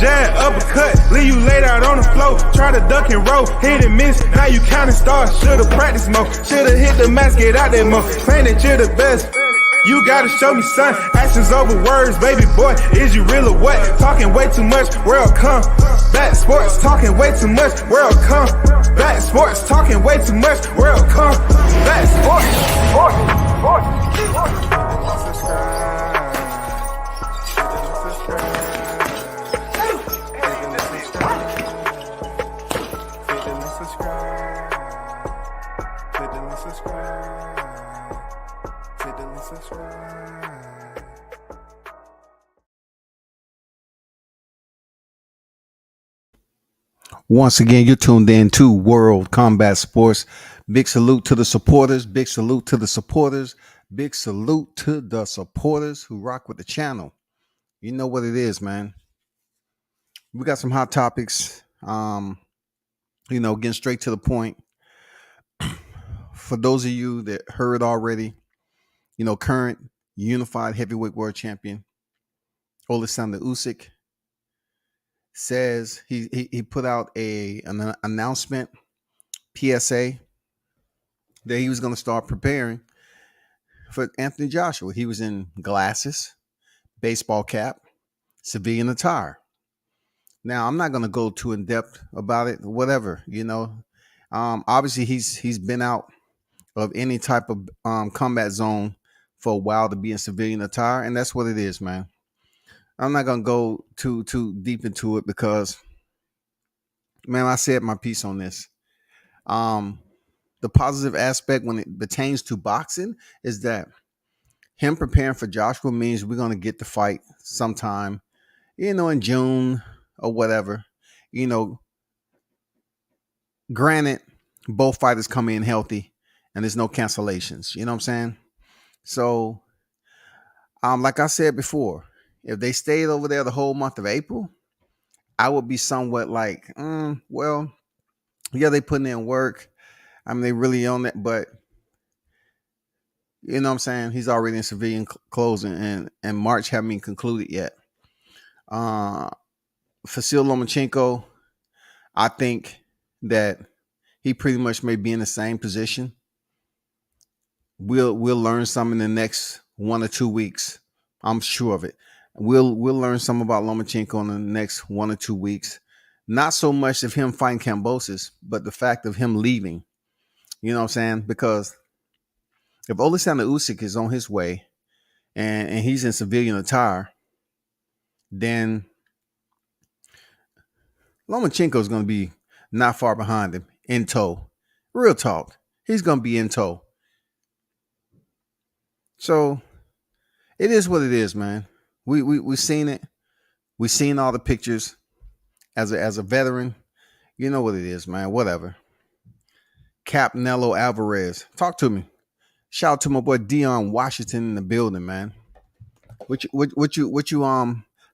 jab, uppercut, leave you laid out on the floor. Try to duck and roll, hit and miss, now you counting stars. Should've practiced more, should've hit the mask, get out there more. Claim that you're the best. You gotta show me, son. Actions over words, baby boy. Is you real or what? Talking way too much, world come. Back sports, talking way too much, world come. Back sports, talking way too much, world come. Back Once again, you're tuned in to World Combat Sports. Big salute to the supporters. Big salute to the supporters. Big salute to the supporters who rock with the channel. You know what it is, man. We got some hot topics. Getting straight to the point. For those of you that heard already, current unified heavyweight world champion Oleksandr Usyk says he put out an announcement, PSA, that he was going to start preparing for Anthony Joshua. He was in glasses, baseball cap, civilian attire. Now, I'm not going to go too in depth about it, whatever, obviously he's been out of any type of combat zone for a while to be in civilian attire, and that's what it is, man. I'm not going to go too deep into it because, man, I said my piece on this. The positive aspect when it pertains to boxing is that him preparing for Joshua means we're going to get the fight sometime, in June or whatever. Granted, both fighters come in healthy and there's no cancellations. You know what I'm saying? So, like I said before, if they stayed over there the whole month of April, I would be somewhat like, they putting in work. I mean, they really own it, but you know what I'm saying? He's already in civilian clothes and March haven't even concluded yet. Vasyl Lomachenko, I think that he pretty much may be in the same position. We'll learn something in the next 1 or 2 weeks. I'm sure of it. We'll learn something about Lomachenko in the next 1 or 2 weeks. Not so much of him fighting Kambosos, but the fact of him leaving. You know what I'm saying? Because if Oleksandr Usyk is on his way and he's in civilian attire, then Lomachenko is going to be not far behind him in tow. Real talk. He's going to be in tow. So it is what it is, man. We've seen it. We've seen all the pictures. As a veteran, you know what it is, man. Whatever. Capnelo Alvarez, talk to me. Shout out to my boy Dion Washington in the building, man. What you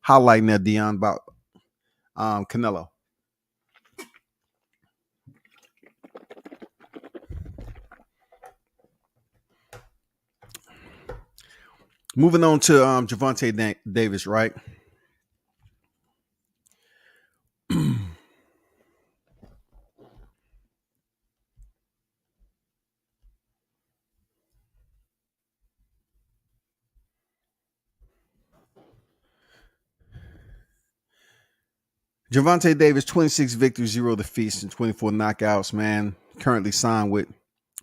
highlighting there, Dion, about Canelo? Moving on to Gervonta Davis, right? Gervonta Davis, 26 victories, 0 defeats, and 24 knockouts, man. Currently signed with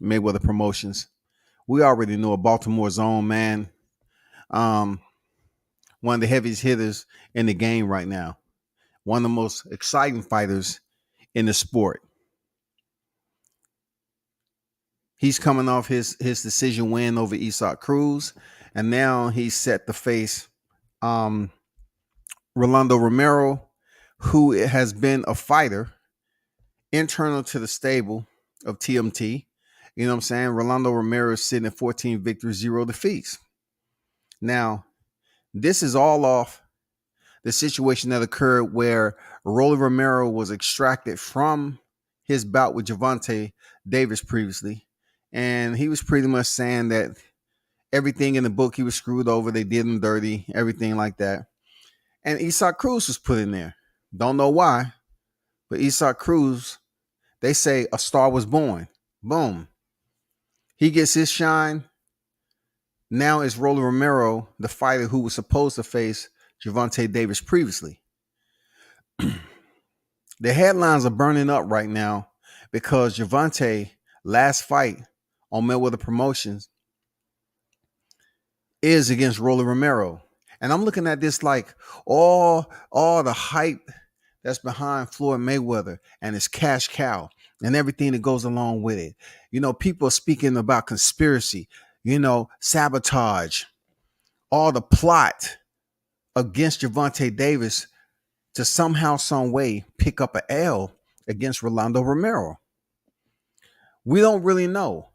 Mayweather Promotions. We already know a Baltimore's own, man. One of the heaviest hitters in the game right now. One of the most exciting fighters in the sport. He's coming off his decision win over Isaac Cruz, and now he's set to face Rolando Romero, who has been a fighter internal to the stable of TMT. You know what I'm saying? Rolando Romero is sitting at 14 victories, 0 defeats. Now, this is all off the situation that occurred where Rolly Romero was extracted from his bout with Gervonta Davis previously. And he was pretty much saying that everything in the book, he was screwed over. They did him dirty, everything like that. And Isaac Cruz was put in there. Don't know why, but Isak Cruz, they say a star was born. Boom. He gets his shine. Now it's Rolly Romero, the fighter who was supposed to face Gervonta Davis previously. The headlines are burning up right now because Gervonta last fight on Mayweather Promotions is against Rolly Romero. And I'm looking at this like all the hype that's behind Floyd Mayweather and his cash cow and everything that goes along with it. You know, people are speaking about conspiracy, sabotage, all the plot against Gervonta Davis to somehow, some way pick up an L against Rolando Romero. We don't really know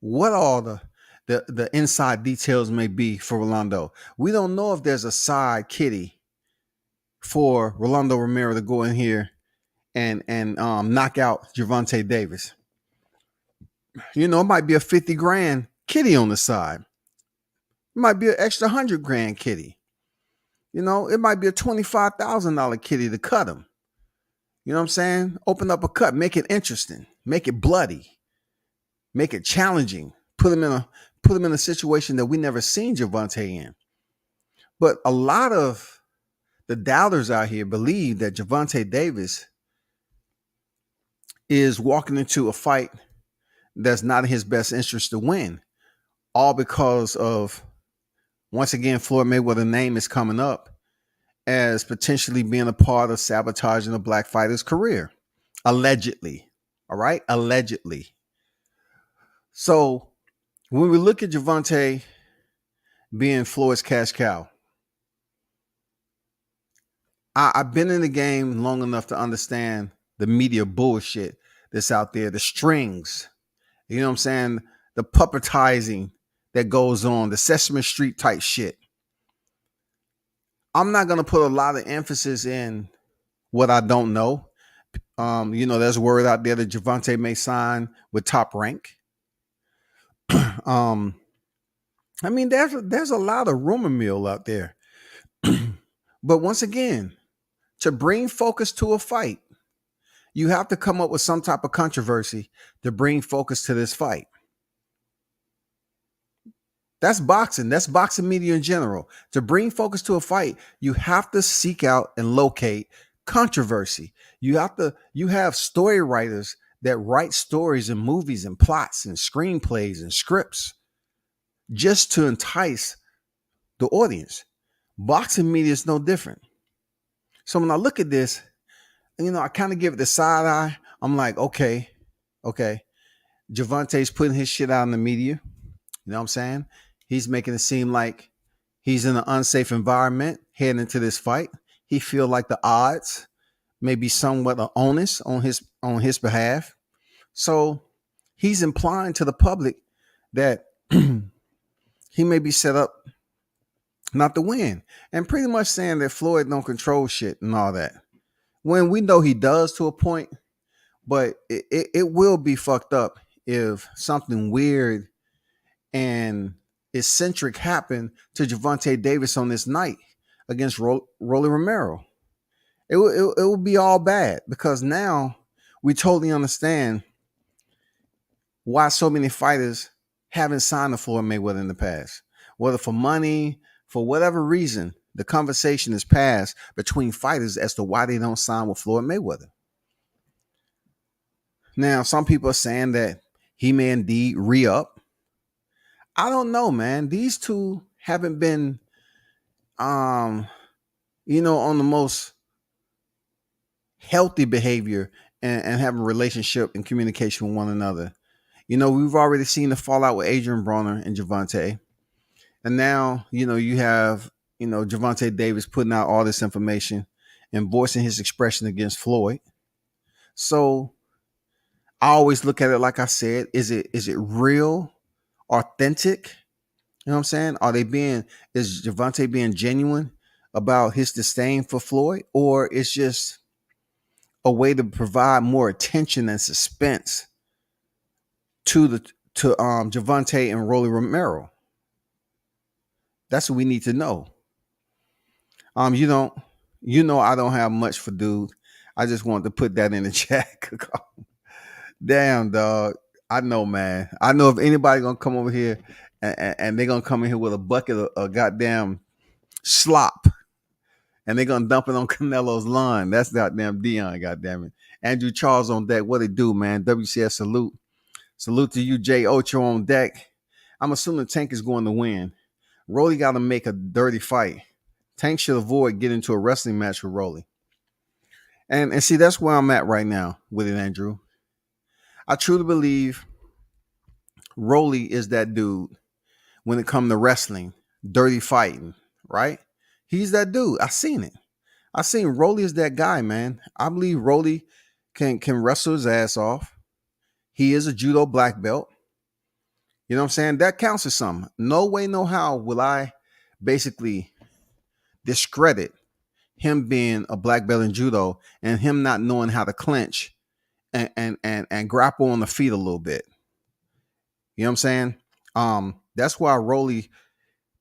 what all the inside details may be for Rolando. We don't know if there's a side kitty for Rolando Romero to go in here and knock out Gervonta Davis. It might be a 50 grand kitty on the side. It might be an extra 100 grand kitty. It might be a $25,000 kitty to cut him. You know what I'm saying? Open up a cut, make it interesting, make it bloody, make it challenging. Put him in a situation that we never seen Gervonta in. But a lot of the doubters out here believe that Gervonta Davis is walking into a fight that's not in his best interest to win, all because of, once again, Floyd Mayweather's name is coming up as potentially being a part of sabotaging a black fighter's career. Allegedly. All right? Allegedly. So when we look at Gervonta being Floyd's cash cow, I've been in the game long enough to understand the media bullshit that's out there, the strings, you know what I'm saying? The puppetizing that goes on, the Sesame Street type shit. I'm not going to put a lot of emphasis in what I don't know. There's word out there that Gervonta may sign with Top Rank. There's a lot of rumor mill out there. But once again, to bring focus to a fight, you have to come up with some type of controversy to bring focus to this fight. That's boxing. That's boxing media in general. To bring focus to a fight, you have to seek out and locate controversy. You have story writers that write stories and movies and plots and screenplays and scripts just to entice the audience. Boxing media is no different. So when I look at this, I kind of give it the side eye. I'm like, okay. Gervonta's putting his shit out in the media. You know what I'm saying? He's making it seem like he's in an unsafe environment heading into this fight. He feel like the odds may be somewhat an onus on his behalf. So he's implying to the public that he may be set up not to win, and pretty much saying that Floyd don't control shit and all that. When we know he does to a point, but it will be fucked up if something weird and eccentric happened to Gervonta Davis on this night against Rolly Romero. It will be all bad, because now we totally understand why so many fighters haven't signed to Floyd Mayweather in the past. Whether for money, for whatever reason, the conversation is passed between fighters as to why they don't sign with Floyd Mayweather. Now, some people are saying that he may indeed re-up. I don't know, man. These two haven't been, on the most healthy behavior and having a relationship and communication with one another. We've already seen the fallout with Adrian Broner and Gervonta. And now, you have, Gervonta Davis putting out all this information and voicing his expression against Floyd. So I always look at it like I said, is it real, authentic? You know what I'm saying? Is Gervonta being genuine about his disdain for Floyd, or it's just a way to provide more attention and suspense to Gervonta and Rolly Romero? That's what we need to know. You know I don't have much for dude. I just wanted to put that in the chat. Damn, dog. I know, man. I know if anybody gonna come over here and they're gonna come in here with a bucket of goddamn slop and they're gonna dump it on Canelo's lawn. That's goddamn Dion, goddamn it. Andrew Charles on deck. What it do, man? WCS salute. Salute to you, Jay Ocho on deck. I'm assuming Tank is going to win. Rolly got to make a dirty fight. Tank should avoid getting into a wrestling match with Rolly. And see, that's where I'm at right now with it, Andrew. I truly believe Rolly is that dude when it comes to wrestling, dirty fighting, right? He's that dude. I seen it. I seen Rolly is that guy, man. I believe Rolly can wrestle his ass off. He is a judo black belt. You know what I'm saying? That counts as something. No way, no how will I basically discredit him being a black belt in judo and him not knowing how to clinch and grapple on the feet a little bit. You know what I'm saying? That's why Rolly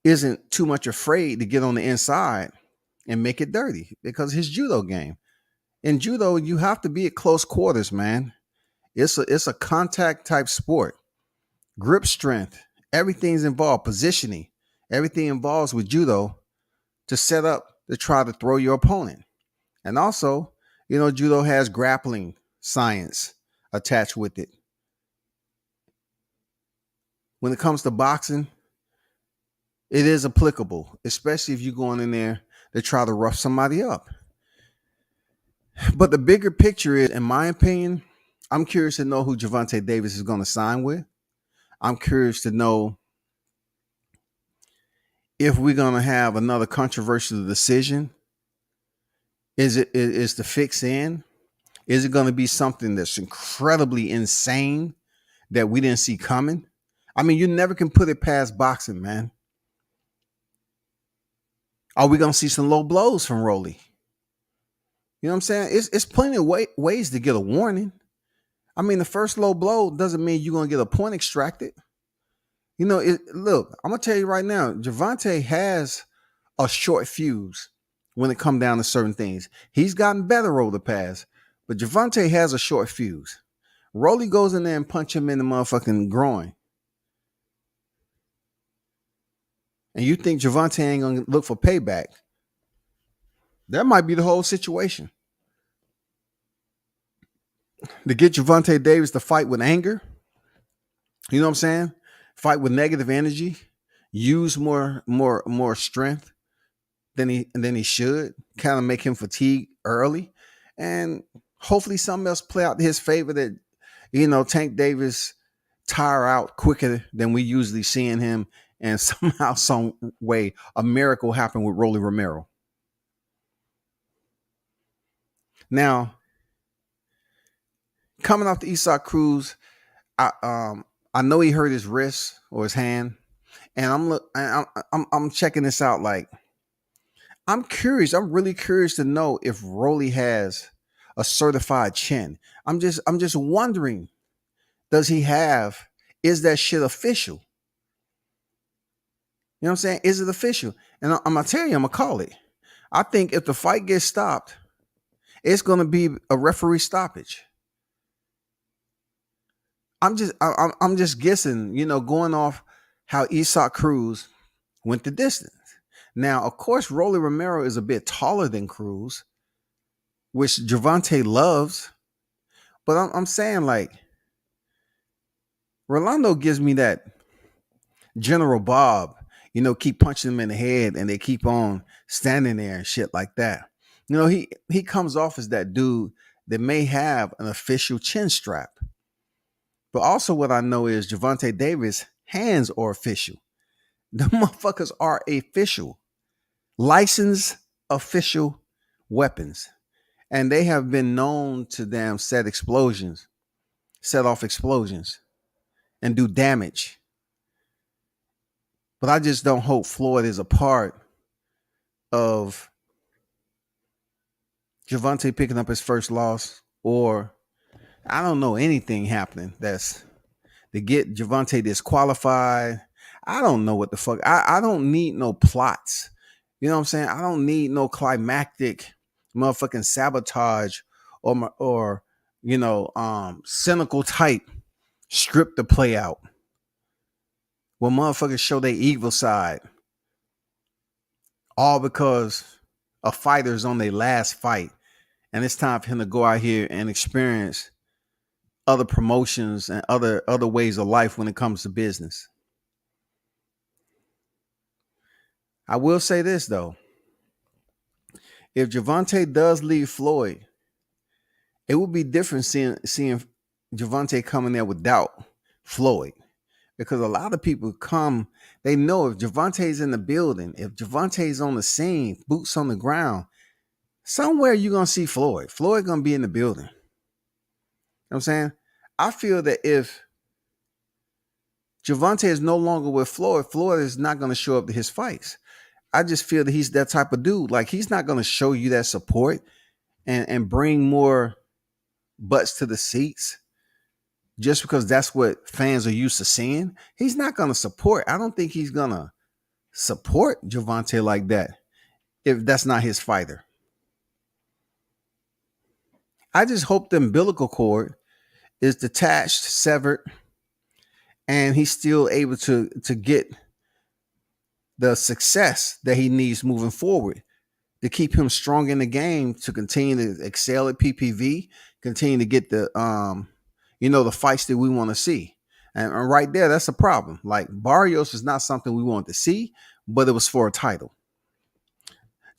isn't too much afraid to get on the inside and make it dirty because his judo game. In judo, you have to be at close quarters, man. It's a contact type sport. Grip strength, everything's involved. Positioning, everything involves with judo to set up to try to throw your opponent. And also, you know, judo has grappling science attached with it. When it comes to boxing, it is applicable, especially if you're going in there to try to rough somebody up. But the bigger picture is, in my opinion, I'm curious to know who Gervonta Davis is going to sign with. I'm curious to know if we're going to have another controversial decision. Is the fix in? Is it going to be something that's incredibly insane that we didn't see coming? I mean, you never can put it past boxing, man. Are we going to see some low blows from Rolly? You know what I'm saying? It's plenty of ways to get a warning. I mean, the first low blow doesn't mean you're going to get a point extracted. You know, look, I'm going to tell you right now, Gervonta has a short fuse when it comes down to certain things. He's gotten better over the past, but Gervonta has a short fuse. Rolly goes in there and punch him in the motherfucking groin. And you think Gervonta ain't going to look for payback. That might be the whole situation. To get Gervonta Davis to fight with anger, you know what I'm saying? Fight with negative energy, use more strength than he should, kind of make him fatigue early, and hopefully something else play out to his favor that, you know, Tank Davis tire out quicker than we usually seeing him, and somehow, some way, a miracle happened with Rolly Romero. Now, coming off the Isaac Cruz, I know he hurt his wrist or his hand, and I'm checking this out. Like, I'm curious. I'm really curious to know if Rolly has a certified chin. I'm just wondering, does he have? Is that shit official? You know what I'm saying? Is it official? And I'm gonna tell you, I'm gonna call it. I think if the fight gets stopped, it's gonna be a referee stoppage. I'm just guessing, you know, going off how Isaac Cruz went the distance. Now, of course, Rolly Romero is a bit taller than Cruz, which Gervonta loves. But I'm saying, like, Rolando gives me that General Bob, you know, keep punching him in the head and they keep on standing there and shit like that. You know, he comes off as that dude that may have an official chin strap. But also what I know is Gervonta Davis' hands are official. The motherfuckers are official. Licensed official weapons. And they have been known to damn set off explosions, and do damage. But I just don't hope Floyd is a part of Gervonta picking up his first loss, or I don't know anything happening that's to get Gervonta disqualified. I don't know what the fuck. I don't need no plots. You know what I'm saying? I don't need no climactic motherfucking sabotage or cynical type strip to play out. When motherfuckers show their evil side, all because a fighter's on their last fight, and it's time for him to go out here and experience other promotions and other ways of life when it comes to business. I will say this though. If Gervonta does leave Floyd, it would be different seeing Gervonta coming there without Floyd. Because a lot of people come, they know if Gervonta's in the building, if Gervonta's on the scene, boots on the ground, somewhere you're gonna see Floyd. Floyd gonna be in the building. You know what I'm saying? I feel that if Gervonta is no longer with Floyd, Floyd is not gonna show up to his fights. I just feel that he's that type of dude. Like he's not gonna show you that support and bring more butts to the seats just because that's what fans are used to seeing. He's not gonna support. I don't think he's gonna support Gervonta like that if that's not his fighter. I just hope the umbilical cord is detached, severed, and he's still able to get the success that he needs moving forward to keep him strong in the game, to continue to excel at PPV, continue to get the the fights that we want to see. And right there, that's a problem. Like Barrios is not something we wanted to see, but it was for a title.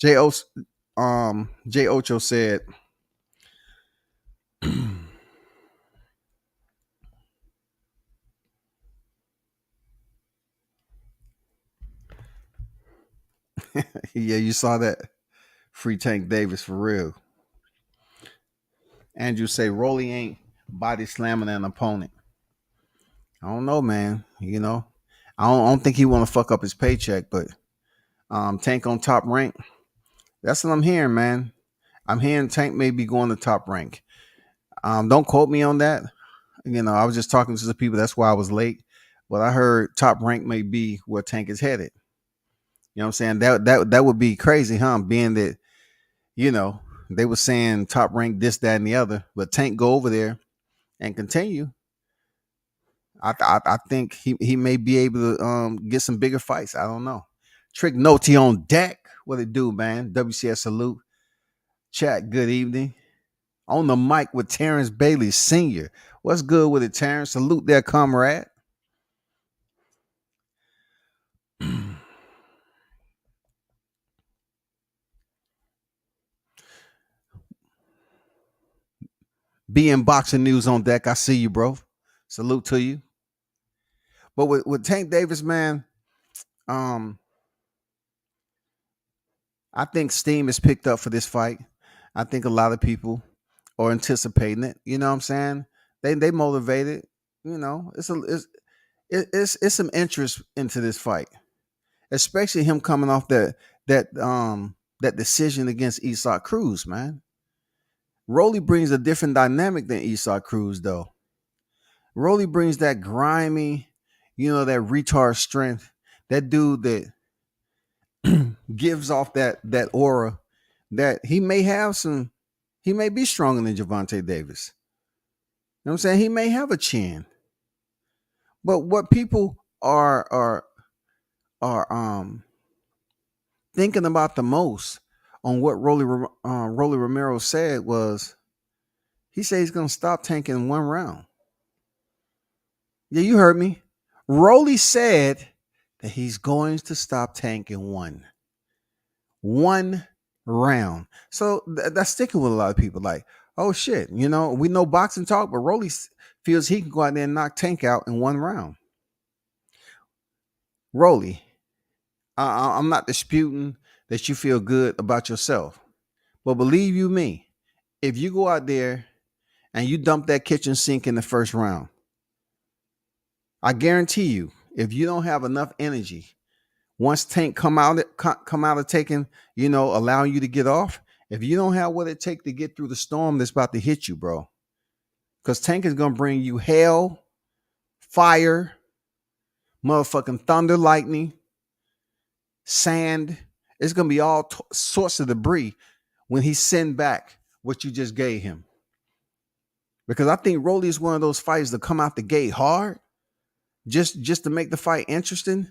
J. Ocho said, yeah, you saw that. Free Tank Davis for real. Andrew say Rolly ain't body slamming an opponent. I don't know, man. I don't think he want to fuck up his paycheck, but Tank on Top Rank. That's what I'm hearing, man. I'm hearing Tank may be going to Top Rank. Don't quote me on that. I was just talking to the people. That's why I was late. But I heard Top Rank may be where Tank is headed. You know what I'm saying? That would be crazy, huh? Being that, they were saying Top Rank this, that, and the other. But Tank go over there and continue. I think he may be able to get some bigger fights. I don't know. Trick Noti on deck. What it do, man? WCS salute. Chat, good evening. On the mic with Terrence Bailey Sr. What's good with it, Terrence? Salute there, comrade. Be in boxing news on deck. I see you, bro. Salute to you. But with Tank Davis, man, I think steam is picked up for this fight. I think a lot of people are anticipating it. You know what I'm saying? They motivated. It's some interest into this fight, especially him coming off that decision against Isaac Cruz, man. Rolly brings a different dynamic than Isaac Cruz, though. Rolly brings that grimy, that retard strength. That dude that gives off that aura that he may be stronger than Gervonta Davis. You know what I'm saying? He may have a chin. But what people are thinking about the most on what Rolly Romero said was he said he's going to stop Tank in one round. Yeah, you heard me. Rolly said that he's going to stop Tank in one round. So that's sticking with a lot of people. Like, oh shit, we know boxing talk, but Rolly feels he can go out there and knock Tank out in one round. Rolly, I'm not disputing that you feel good about yourself, but believe you me, if you go out there and you dump that kitchen sink in the first round, I guarantee you, if you don't have enough energy, once Tank come out of taking, allowing you to get off, if you don't have what it takes to get through the storm that's about to hit you, bro, because Tank is going to bring you hell, fire, motherfucking thunder, lightning, sand, It's gonna be all sorts of debris when he send back what you just gave him. Because I think Rolly is one of those fighters that come out the gate hard, just to make the fight interesting.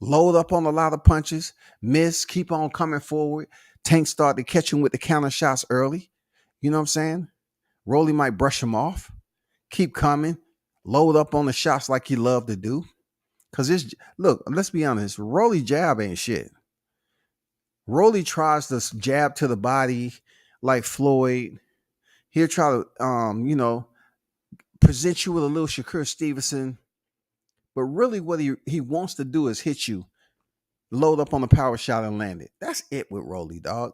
Load up on a lot of punches, miss, keep on coming forward. Tank start to catch him with the counter shots early. You know what I'm saying? Rolly might brush him off, keep coming, load up on the shots like he loved to do. Cause it's look, let's be honest, Rolly jab ain't shit. Rolly tries to jab to the body like Floyd. He'll try to present you with a little Shakur Stevenson. But really what he wants to do is hit you, load up on the power shot and land it. That's it with Rolly, dog.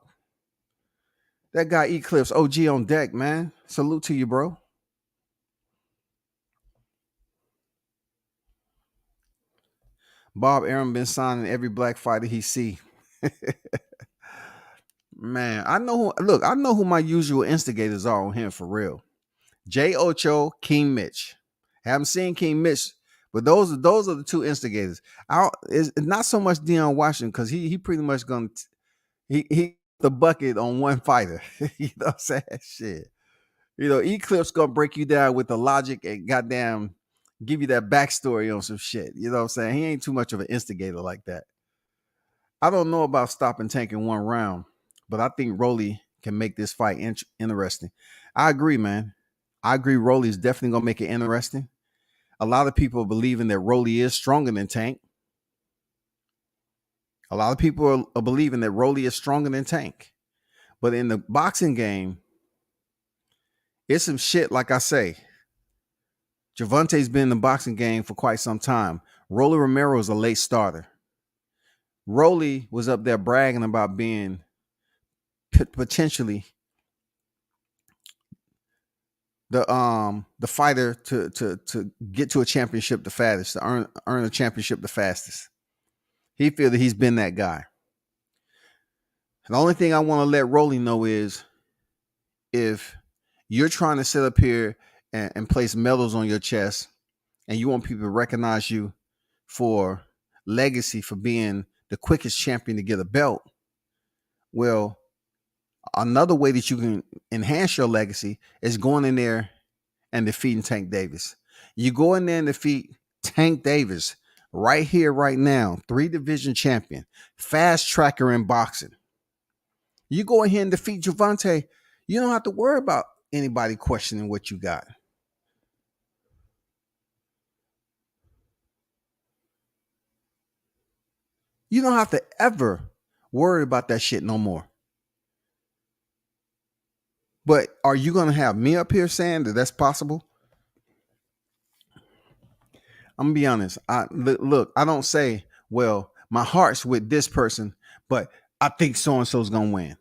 That guy Eclipse OG on deck, man. Salute to you, bro. Bob Arum been signing every black fighter he see. Man, I know who my usual instigators are on him for real. J Ocho, King Mitch. Haven't seen King Mitch, but those are the two instigators. It's not so much Deion Washington because he pretty much gonna he the bucket on one fighter. You know what I'm saying? Shit. You know, Eclipse gonna break you down with the logic and goddamn give you that backstory on some shit. You know what I'm saying? He ain't too much of an instigator like that. I don't know about stopping Tank in one round, but I think Rolly can make this fight interesting. I agree, man. I agree Rolly is definitely going to make it interesting. A lot of people are believing that Rolly is stronger than Tank. A lot of people are believing that Rolly is stronger than Tank. But in the boxing game, it's some shit, like I say. Gervonta's been in the boxing game for quite some time. Rolly Romero is a late starter. Rolly was up there bragging about being potentially the fighter to get to a championship the fastest, to earn a championship the fastest. He feels that he's been that guy. The only thing I want to let Rolly know is if you're trying to sit up here and place medals on your chest and you want people to recognize you for legacy, for being the quickest champion to get a belt, well, another way that you can enhance your legacy is going in there and defeating Tank Davis. You go in there and defeat Tank Davis right here, right now, 3-division champion, fast tracker in boxing. You go ahead and defeat Gervonta. You don't have to worry about anybody questioning what you got. You don't have to ever worry about that shit no more. But are you going to have me up here saying that that's possible? I'm going to be honest. Look, I don't say, well, my heart's with this person, but I think so-and-so's going to win.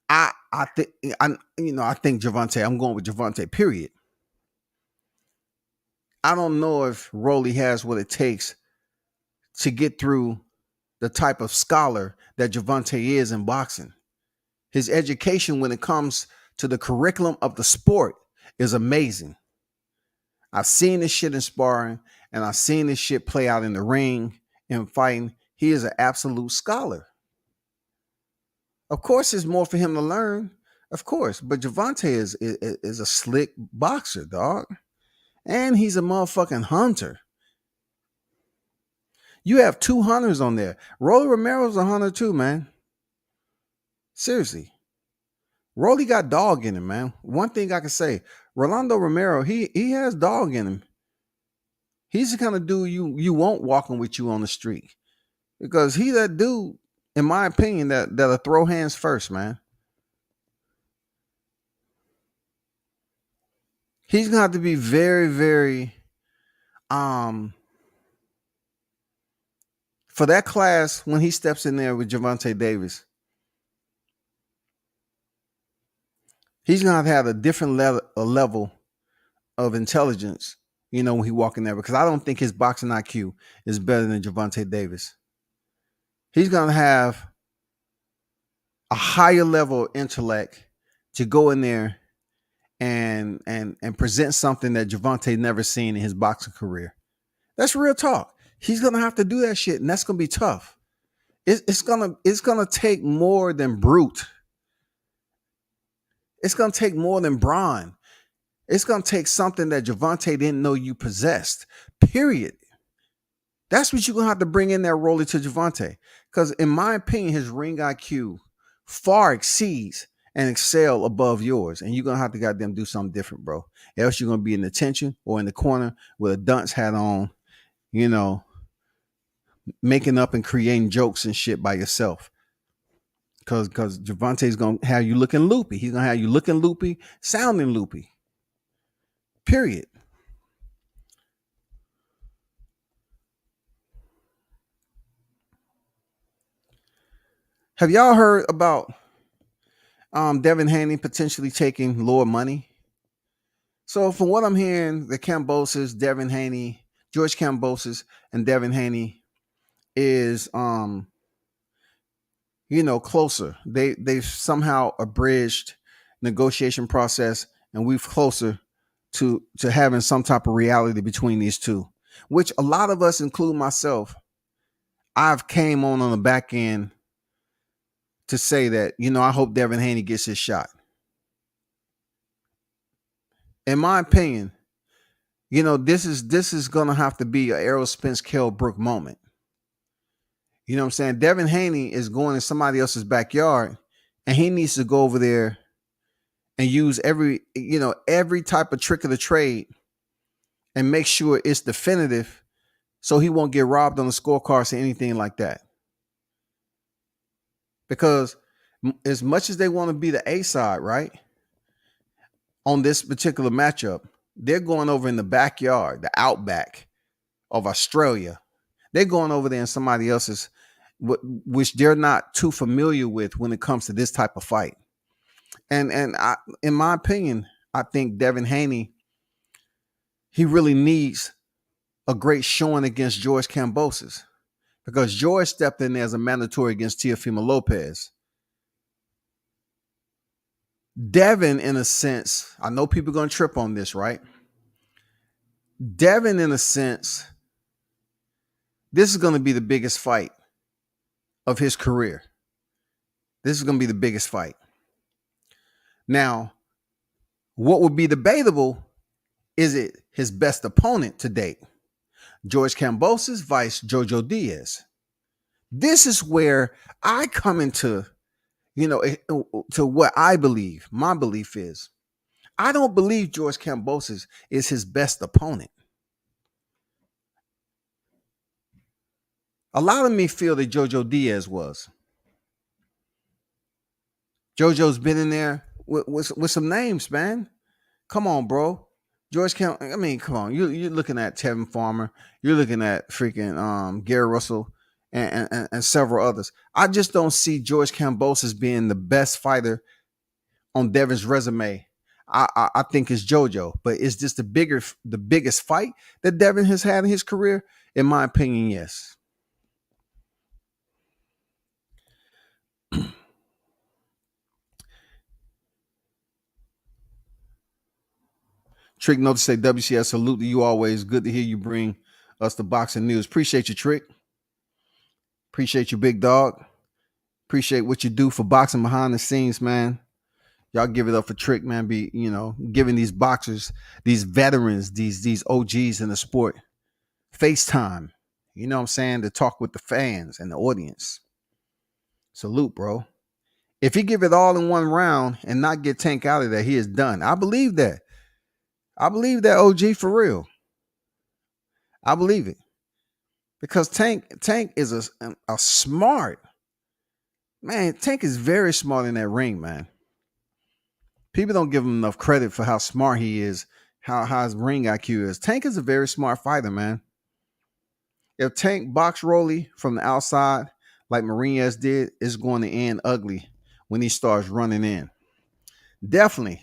I think Gervonta, I'm going with Gervonta, period. I don't know if Rolly has what it takes to get through the type of scholar that Gervonta is in boxing. His education when it comes to the curriculum of the sport is amazing. I've seen this shit in sparring and I've seen this shit play out in the ring and fighting. He is an absolute scholar. Of course, there's more for him to learn. Of course, but Gervonta is a slick boxer, dog. And he's a motherfucking hunter. You have 2 hunters on there. Rolly Romero's a hunter too, man. Seriously. Rolly got dog in him, man. One thing I can say, Rolando Romero, he has dog in him. He's the kind of dude you won't walking with you on the street. Because he that dude, in my opinion, that'll throw hands first, man. He's gonna have to be very, very for that class when he steps in there with Gervonta Davis. He's gonna have a different level of intelligence, when he walk in there, because I don't think his boxing IQ is better than Gervonta Davis. He's gonna have a higher level of intellect to go in there and present something that Gervonta never seen in his boxing career. That's real talk. He's gonna have to do that shit, and that's gonna be tough. It's gonna take more than brute. It's gonna take more than brawn. It's gonna take something that Javante didn't know you possessed. Period. That's what you're gonna have to bring in there, Rolly, to Javante. Because in my opinion, his ring IQ far exceeds and excel above yours. And you're gonna have to goddamn do something different, bro. Else you're gonna be in the tension or in the corner with a dunce hat on, you know, making up and creating jokes and shit by yourself. Because Javante's gonna have you looking loopy. He's gonna have you looking loopy, sounding loopy. Period. Have y'all heard about Devin Haney potentially taking lower money? So from what I'm hearing, the Cambosis, Devin Haney, George Cambosis, and Devin Haney is closer. They've somehow abridged negotiation process, and we've closer to having some type of reality between these two, which a lot of us, include myself, I've came on the back end to say that, I hope Devin Haney gets his shot. In my opinion, this is gonna have to be a Errol Spence Kell Brook moment. You know what I'm saying? Devin Haney is going in somebody else's backyard, and he needs to go over there and use every type of trick of the trade and make sure it's definitive so he won't get robbed on the scorecards or anything like that. Because as much as they want to be the A side, right, on this particular matchup, they're going over in the backyard, the outback of Australia. They're going over there in somebody else's, which they're not too familiar with when it comes to this type of fight. And in my opinion, I think Devin Haney, he really needs a great showing against George Kambosos, because George stepped in there as a mandatory against Teofimo Lopez. Devin, in a sense, I know people are going to trip on this, right? Devin, in a sense, this is going to be the biggest fight of his career. This is going to be the biggest fight. Now, what would be debatable is it his best opponent to date? George Kambosos vice Jojo Diaz. This is where I come into, to what I believe. My belief is, I don't believe George Kambosos is his best opponent. A lot of me feel that Jojo Diaz was. Jojo's been in there with some names, man. Come on, bro. Come on. You're looking at Tevin Farmer. You're looking at freaking Gary Russell and several others. I just don't see George Kambosos being the best fighter on Devin's resume. I think it's Jojo, but is this the biggest fight that Devin has had in his career? In my opinion, yes. Trick note to say, WCS, salute to you always. Good to hear you bring us the boxing news. Appreciate you, Trick. Appreciate you, big dog. Appreciate what you do for boxing behind the scenes, man. Y'all give it up for Trick, man. Be, giving these boxers, these veterans, these OGs in the sport, FaceTime. You know what I'm saying? To talk with the fans and the audience. Salute, bro. If he give it all in one round and not get Tank out of there, he is done. I believe that. I believe that, OG, for real. I believe it. Because Tank is a smart man. Tank is very smart in that ring, man. People don't give him enough credit for how smart he is, how his ring IQ is. Tank is a very smart fighter, man. If Tank box Rolly from the outside like Marinez did, it's going to end ugly when he starts running in. Definitely.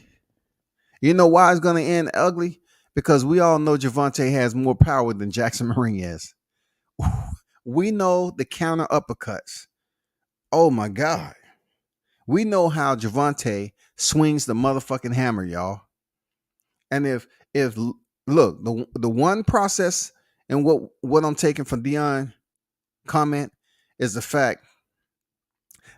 You know why it's going to end ugly? Because we all know Javante has more power than Jackson Marinez. We know the counter uppercuts. Oh my God. We know how Javante swings the motherfucking hammer, y'all. And if look, the one process and what I'm taking from Dion comment is the fact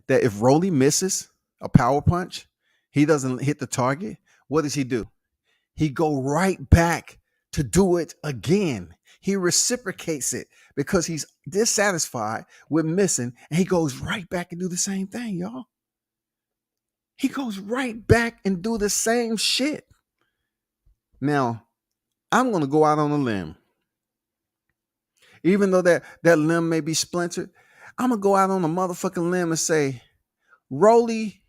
that if Rolly misses a power punch, he doesn't hit the target, what does he do? He go right back to do it again. He reciprocates it because he's dissatisfied with missing, and he goes right back and do the same thing, y'all. He goes right back and do the same shit. Now, I'm going to go out on a limb. Even though that limb may be splintered, I'm going to go out on a motherfucking limb and say, Rolly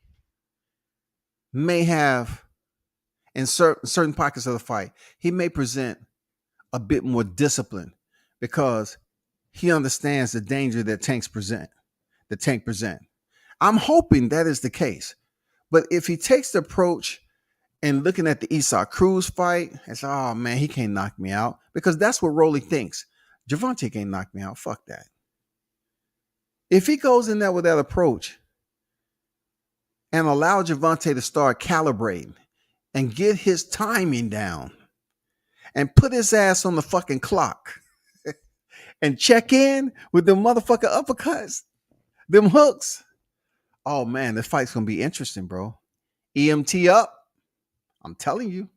may have, in certain pockets of the fight, he may present a bit more discipline because he understands the danger that Tank present. I'm hoping that is the case. But if he takes the approach and looking at the Isaac Cruz fight, it's, oh man, he can't knock me out, because that's what Rolly thinks. Gervonta can't knock me out. Fuck that. If he goes in there with that approach and allow Gervonta to start calibrating and get his timing down and put his ass on the fucking clock and check in with them motherfucking uppercuts, them hooks, oh man, this fight's gonna be interesting, bro. EMT up. I'm telling you,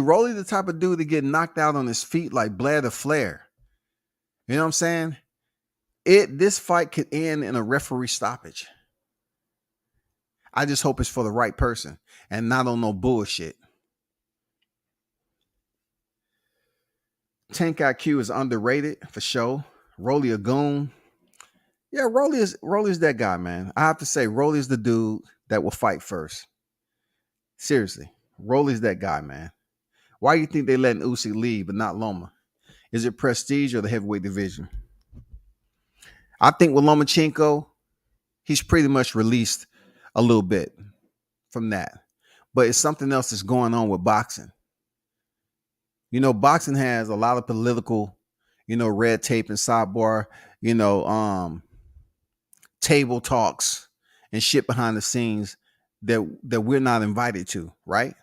Rolly the type of dude to get knocked out on his feet like Blair the Flair. You know what I'm saying? This fight could end in a referee stoppage. I just hope it's for the right person and not on no bullshit. Tank IQ is underrated for sure. Rolly a goon. Yeah, Rolly is that guy, man. I have to say, Rolly is the dude that will fight first. Seriously, Rolly's that guy, man. Why do you think they letting Usyk leave but not Loma? Is it prestige or the heavyweight division? I think with Lomachenko, he's pretty much released a little bit from that. But it's something else that's going on with boxing. You know, boxing has a lot of political, red tape and sidebar, table talks and shit behind the scenes that we're not invited to, right?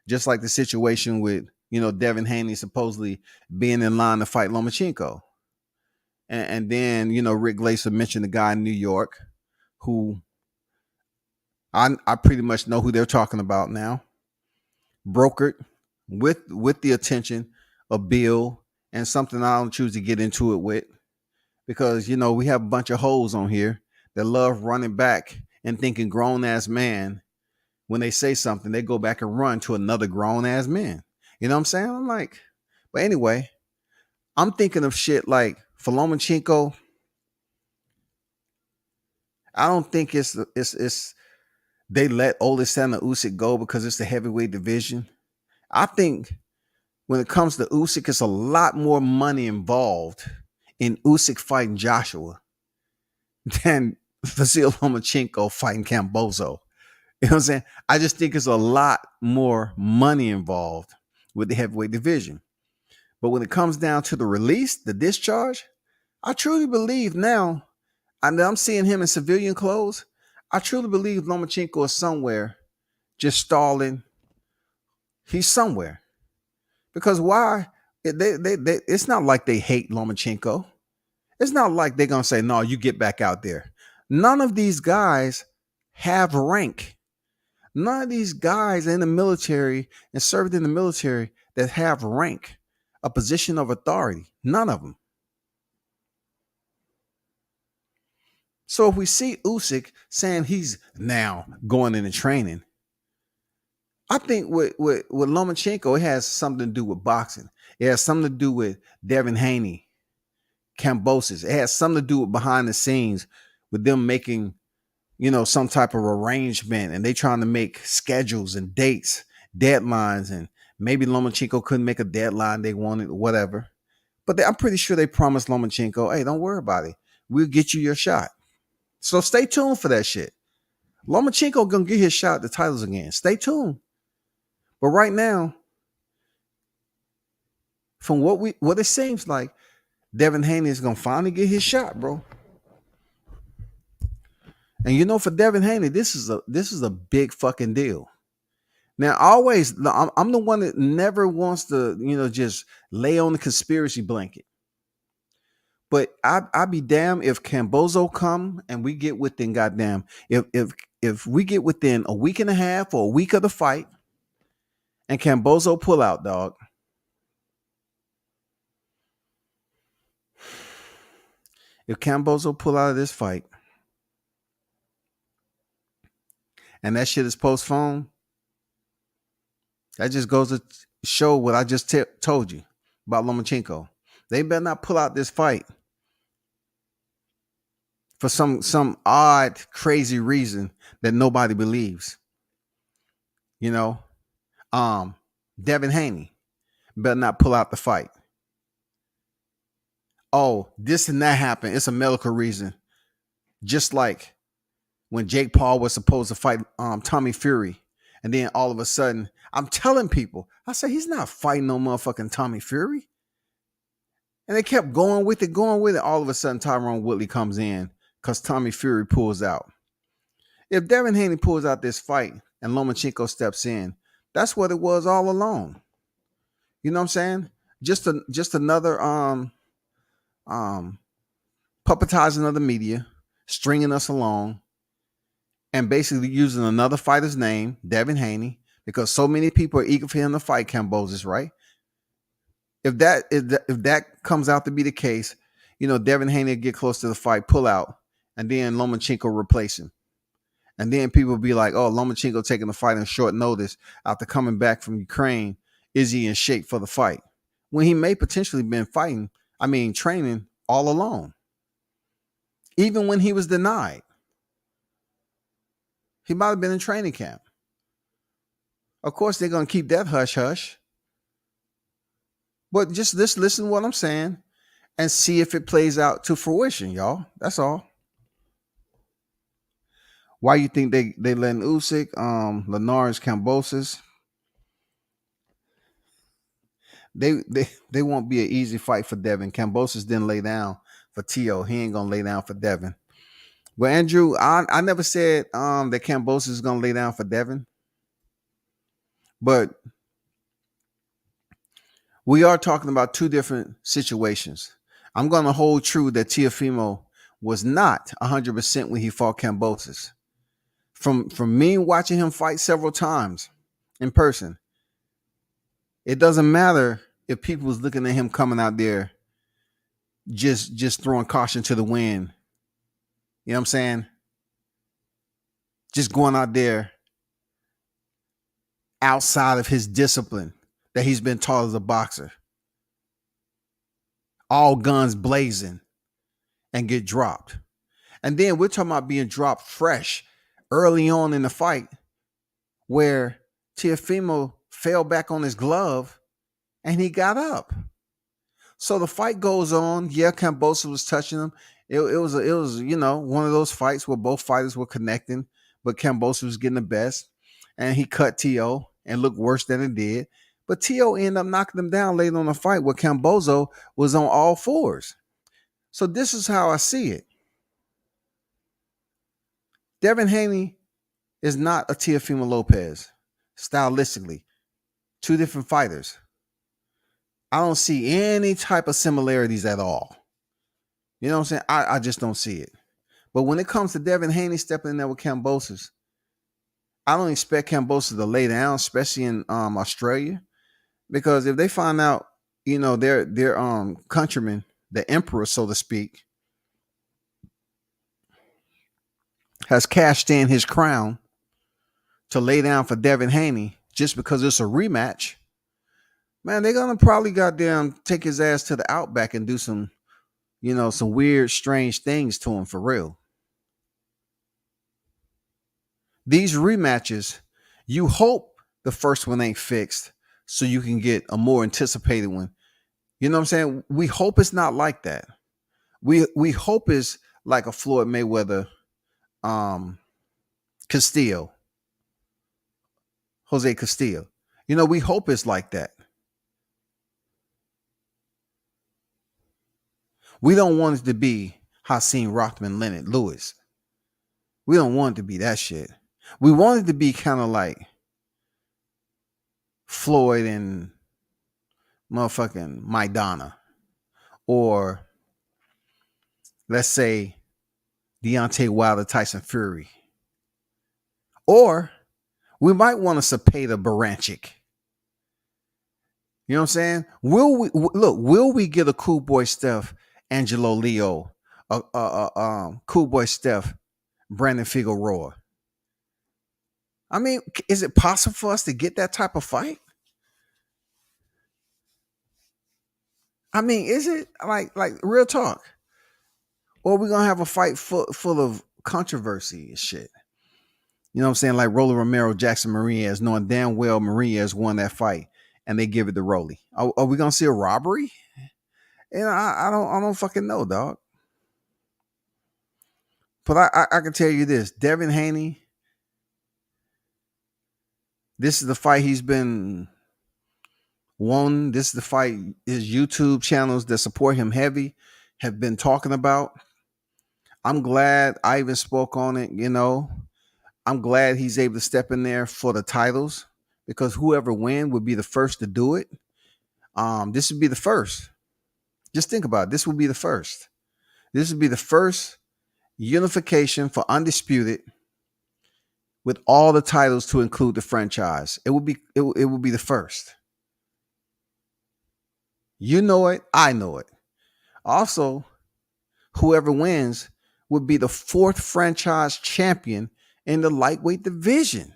Just like the situation with, Devin Haney supposedly being in line to fight Lomachenko. And then, Rick Glaser mentioned the guy in New York who I pretty much know who they're talking about now. Brokered with the attention of Bill, and something I don't choose to get into it with, because, we have a bunch of hoes on here that love running back and thinking grown ass man. When they say something, they go back and run to another grown ass man. You know what I'm saying? I'm like, but anyway, I'm thinking of shit like for Lomachenko. I don't think it's they let Oleksandr Usyk go because it's the heavyweight division. I think when it comes to Usyk, it's a lot more money involved in Usyk fighting Joshua than Vasyl Lomachenko fighting Cambozo. You know what I'm saying? I just think it's a lot more money involved with the heavyweight division. But when it comes down to the release, the discharge, I truly believe now, and I'm seeing him in civilian clothes, I truly believe Lomachenko is somewhere just stalling. He's somewhere. Because why? It's not like they hate Lomachenko. It's not like they're going to say, no, you get back out there. None of these guys have rank. None of these guys in the military and served in the military that have rank, a position of authority. None of them. So if we see Usyk saying he's now going into training, I think with Lomachenko, it has something to do with boxing. It has something to do with Devin Haney, Cambosis. It has something to do with behind the scenes with them making, some type of arrangement, and they trying to make schedules and dates, deadlines, and maybe Lomachenko couldn't make a deadline they wanted or whatever. But I'm pretty sure they promised Lomachenko, hey, don't worry about it. We'll get you your shot. So stay tuned for that shit. Lomachenko gonna get his shot at the titles again. Stay tuned. But right now, from what it seems like, Devin Haney is gonna finally get his shot, bro. And for Devin Haney, this is a big fucking deal. Now, I'm the one that never wants to, just lay on the conspiracy blanket. But I'd be damn if Cambozo come and we get within goddamn if we get within a week and a half or a week of the fight and Cambozo pull out, dog. If Cambozo pull out of this fight and that shit is postponed, that just goes to show what I just told you about Lomachenko. They better not pull out this fight for some odd, crazy reason that nobody believes. You know, Devin Haney better not pull out the fight. Oh, this and that happened. It's a medical reason. Just like when Jake Paul was supposed to fight Tommy Fury. And then all of a sudden, I'm telling people, I said, he's not fighting no motherfucking Tommy Fury. And they kept going with it. All of a sudden, Tyron Woodley comes in because Tommy Fury pulls out. If Devin Haney pulls out this fight and Lomachenko steps in, that's what it was all along. You know what I'm saying? Just another puppetizing of the media, stringing us along, and basically using another fighter's name, Devin Haney, because so many people are eager for him to fight Kambosos, right? If that comes out to be the case, Devin Haney will get close to the fight, pull out, and then Lomachenko replace him. And then people will be like, oh, Lomachenko taking the fight on short notice after coming back from Ukraine. Is he in shape for the fight? When he may potentially been training all along. Even when he was denied. He might have been in training camp. Of course, they're going to keep that hush-hush. But just listen to what I'm saying and see if it plays out to fruition, y'all. That's all. Why you think they letting Usyk, Linares, Kambosos? They won't be an easy fight for Devin. Kambosos didn't lay down for T.O. He ain't gonna lay down for Devin. Well, Andrew, I never said that Kambosos is gonna lay down for Devin, but we are talking about two different situations. I'm gonna hold true that Teofimo was not 100% when he fought Kambosos. From me watching him fight several times in person, it doesn't matter if people was looking at him coming out there just throwing caution to the wind. You know what I'm saying? Just going out there outside of his discipline that he's been taught as a boxer. All guns blazing and get dropped. And then we're talking about being dropped fresh early on in the fight where Teofimo fell back on his glove and he got up. So the fight goes on. Yeah, Kambosos was touching him. It was one of those fights where both fighters were connecting, but Kambosos was getting the best, and he cut T.O. and looked worse than it did. But T.O. ended up knocking him down later on the fight where Kambosos was on all fours. So this is how I see it. Devin Haney is not a Teofimo Lopez, stylistically. Two different fighters. I don't see any type of similarities at all. You know what I'm saying? I just don't see it. But when it comes to Devin Haney stepping in there with Kambosos, I don't expect Kambosos to lay down, especially in Australia, because if they find out, their countryman, the emperor, so to speak, has cashed in his crown to lay down for Devin Haney just because it's a rematch, man, they're gonna probably goddamn take his ass to the outback and do some weird, strange things to him for real. These rematches, you hope the first one ain't fixed so you can get a more anticipated one. You know what I'm saying? We hope it's not like that. We hope it's like a Floyd Mayweather, Castillo, Jose Castillo. We hope it's like that. We don't want it to be Hakeem Rothman, Leonard Lewis. We don't want it to be that shit. We want it to be kind of like Floyd and motherfucking Maidana, or let's say Deontay Wilder, Tyson Fury, or we might want to Cepeda Baranchik. You know what I'm saying? Will we get a Cool Boy Steph, Angelo Leo, Cool Boy Steph, Brandon Figueroa? I mean, is it possible for us to get that type of fight? I mean, is it like real talk? Or are we gonna have a fight full of controversy and shit? You know what I'm saying? Like Rolly Romero, Jackson Mariez, knowing damn well Mariez won that fight, and they give it to Rolly. Are we gonna see a robbery? And I don't fucking know, dog. But I can tell you this: Devin Haney. This is the fight he's been won. This is the fight his YouTube channels that support him heavy have been talking about. I'm glad I even spoke on it. You know, I'm glad he's able to step in there for the titles because whoever wins would be the first to do it. This would be the first. Just think about it. This would be the first. This would be the first unification for Undisputed with all the titles to include the franchise. It would be the first. You know it, I know it. Also, whoever wins would be the fourth franchise champion in the lightweight division.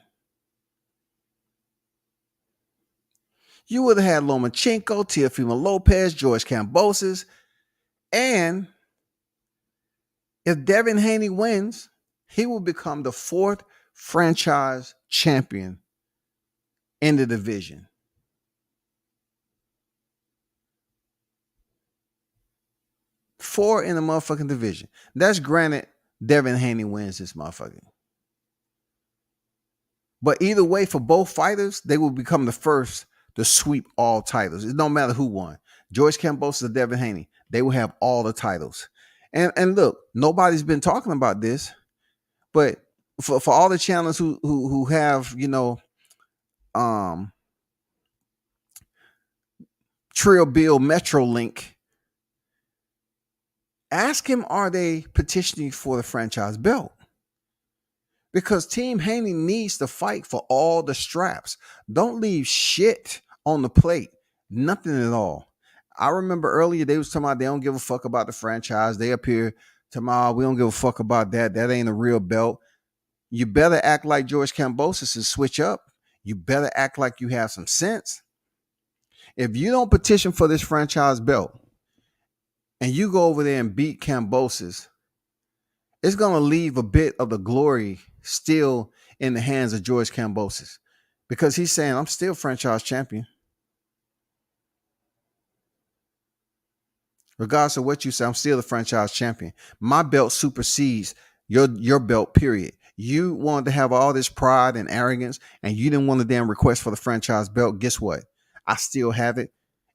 You would have had Lomachenko, Teofimo Lopez, George Kambosos, and if Devin Haney wins, he will become the fourth franchise champion in the division. Four in the motherfucking division. That's granted Devin Haney wins this motherfucking. But either way, for both fighters, they will become the first to sweep all titles. It don't matter who won. George Kambosos or Devin Haney, they will have all the titles. And look, nobody's been talking about this, but for all the channels who have, you know, Trill Bill Metrolink, ask him, are they petitioning for the franchise belt? Because Team Haney needs to fight for all the straps. Don't leave shit on the plate. Nothing at all. I remember earlier they was talking about they don't give a fuck about the franchise. They appear tomorrow. We don't give a fuck about that. That ain't a real belt. You better act like George Kambosos and switch up. You better act like you have some sense. If you don't petition for this franchise belt and you go over there and beat Kambosos, it's going to leave a bit of the glory still in the hands of George Kambosos because he's saying, I'm still franchise champion. Regardless of what you say, I'm still the franchise champion. My belt supersedes your belt, period. You wanted to have all this pride and arrogance, and you didn't want to damn request for the franchise belt. Guess what? I still have it,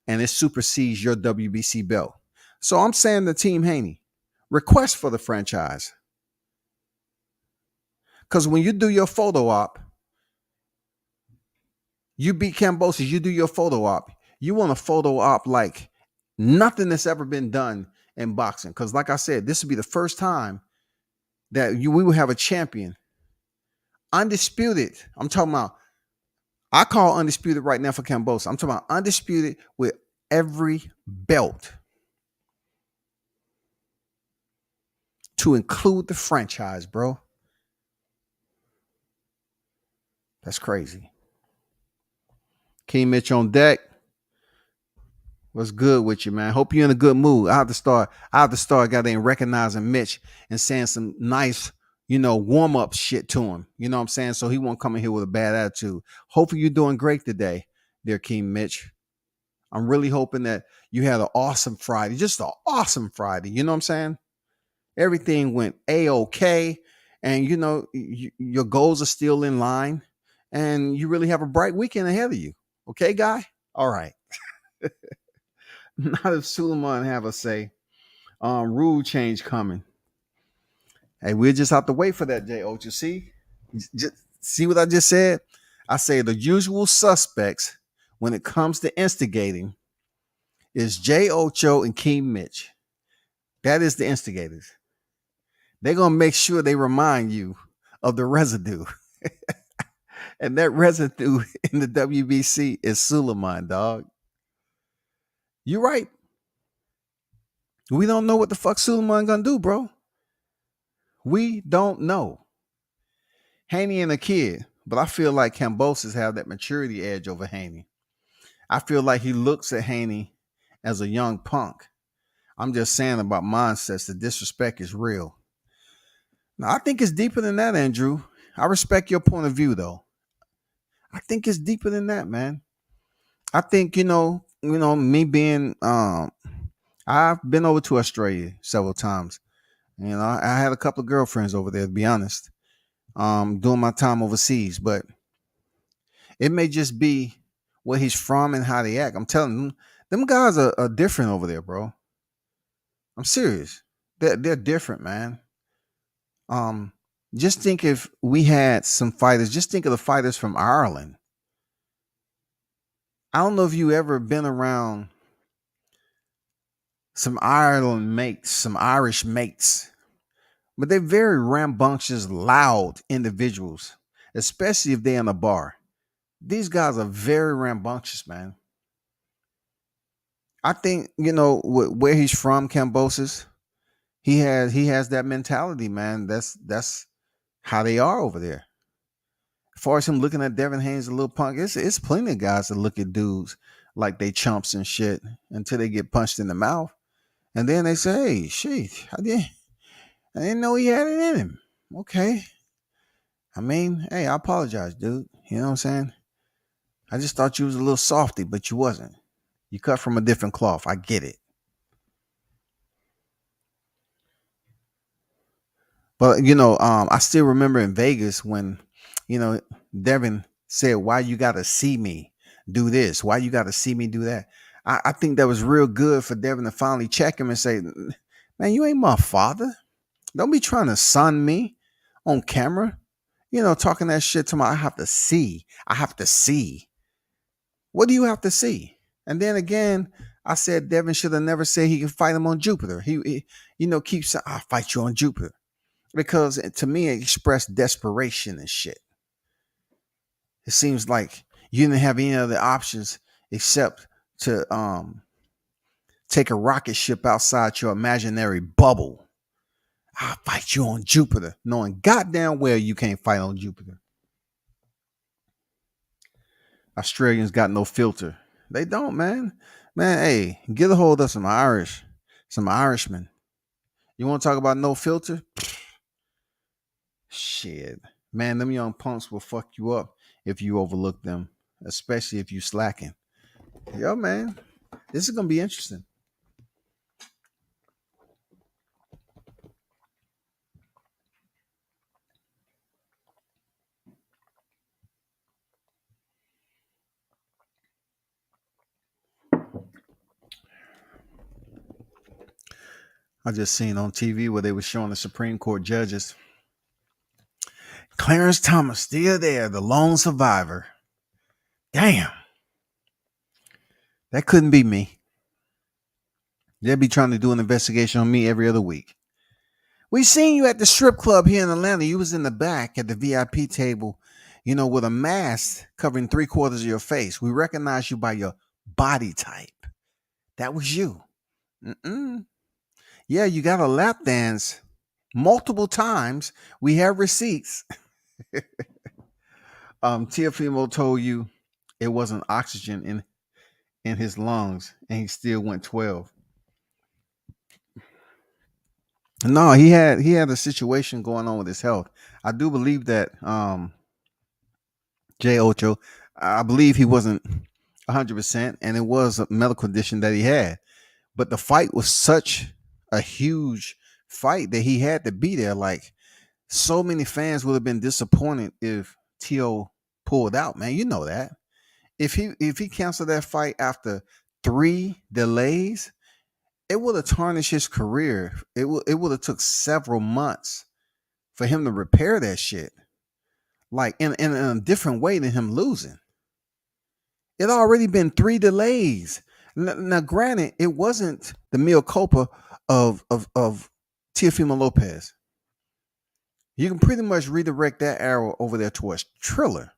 and it supersedes your WBC belt. So I'm saying to Team Haney, request for the franchise. Because when you do your photo op, you beat Kambosos, you do your photo op, you want a photo op like nothing that's ever been done in boxing. Because like I said, this would be the first time that we will have a champion. Undisputed. I'm talking about, I call undisputed right now for Kambosos. I'm talking about undisputed with every belt to include the franchise, bro. That's crazy. King Mitch on deck. What's good with you, man? Hope you're in a good mood. I have to start goddamn recognizing Mitch and saying some nice, warm-up shit to him. You know what I'm saying? So he won't come in here with a bad attitude. Hopefully you're doing great today, dear King Mitch. I'm really hoping that you had an awesome Friday. Just an awesome Friday. You know what I'm saying? Everything went A-OK. And, your goals are still in line. And you really have a bright weekend ahead of you. Okay, guy? All right. Not if Suleiman have a say. Rule change coming. Hey, we'll just have to wait for that, Jay Ocho. See what I just said? I say the usual suspects when it comes to instigating is Jay Ocho and King Mitch. That is the instigators. They're gonna make sure they remind you of the residue. And that residue in the WBC is Suleiman, dog. You right. We don't know what the fuck Suleiman gonna do, bro. We don't know. Haney and a kid, but I feel like Cambosis have that maturity edge over Haney. I feel like he looks at Haney as a young punk. I'm just saying about mindsets. The disrespect is real. Now, I think it's deeper than that, Andrew. I respect your point of view, though. I think it's deeper than that, man. I think me being I've been over to Australia several times. I had a couple of girlfriends over there, to be honest, during my time overseas. But it may just be where he's from and how they act. I'm telling you, them guys are different over there, bro. I'm serious. They're different, man. Um, just think if we had some fighters. Just think of the fighters from Ireland. I don't know if you ever been around some Ireland mates, some Irish mates, but they're very rambunctious, loud individuals, especially if they're in a bar. These guys are very rambunctious, man. I think where he's from, Cambosis. He has that mentality, man. That's how they are over there. As far as him looking at Devin Haney, a little punk, it's plenty of guys that look at dudes like they chumps and shit until they get punched in the mouth, and then they say, "Hey, shit, I didn't know he had it in him." Okay, I mean, hey, I apologize, dude. You know what I'm saying? I just thought you was a little softy, but you wasn't. You cut from a different cloth. I get it. But I still remember in Vegas when, you know, Devin said, "Why you gotta see me do this? Why you gotta see me do that?" I think that was real good for Devin to finally check him and say, "Man, you ain't my father. Don't be trying to son me on camera. Talking that shit to me. I have to see. I have to see. What do you have to see?" And then again, I said Devin should have never said he could fight him on Jupiter. He keeps saying, "I'll fight you on Jupiter." Because to me it expressed desperation and shit. It seems like you didn't have any other options except to take a rocket ship outside your imaginary bubble. "I'll fight you on Jupiter," knowing goddamn well you can't fight on Jupiter. Australians got no filter. They don't, man. Man, hey, get a hold of some Irishmen. You want to talk about no filter? Shit. Man, them young punks will fuck you up if you overlook them, especially if you slacking. Yo, man, this is gonna be interesting. I just seen on TV where they were showing the Supreme Court judges. Clarence Thomas still there, the lone survivor. Damn. That couldn't be me. They'd be trying to do an investigation on me every other week. We seen you at the strip club here in Atlanta. You was in the back at the VIP table, with a mask covering 3/4 of your face. We recognize you by your body type. That was you. Mm-mm. Yeah, you got a lap dance multiple times. We have receipts. Tiafimo told you it wasn't oxygen in his lungs, and he still went 12. No, he had a situation going on with his health. I do believe that Jay Ocho, I believe he wasn't 100%, and it was a medical condition that he had. But the fight was such a huge fight that he had to be there. Like, so many fans would have been disappointed if T.O. pulled out, man. You know that. If he canceled that fight after 3 delays, it would have tarnished his career. It would have took several months for him to repair that shit. Like in a different way than him losing. It already been 3 delays. Now, granted, it wasn't the mea culpa of Teofimo Lopez. You can pretty much redirect that arrow over there towards Triller.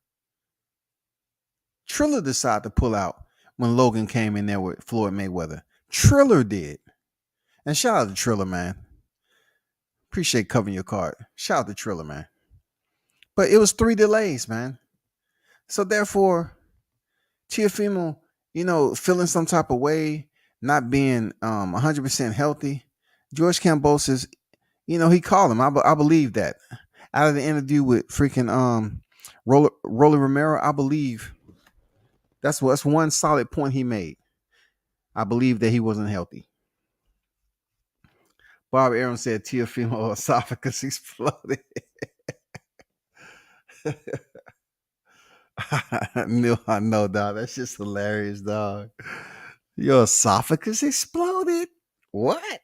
Triller decided to pull out when Logan came in there with Floyd Mayweather. Triller did. And shout out to Triller, man. Appreciate covering your card. Shout out to Triller, man. But it was 3 delays, man. So therefore, Teofimo, feeling some type of way, not being 100% healthy. George Kambosos, he called him. I believe that. Out of the interview with freaking Rolly Romero, I believe that's one solid point he made. I believe that he wasn't healthy. Bob Aaron said Teofimo esophagus exploded. I know, dog. That's just hilarious, dog. Your esophagus exploded? What?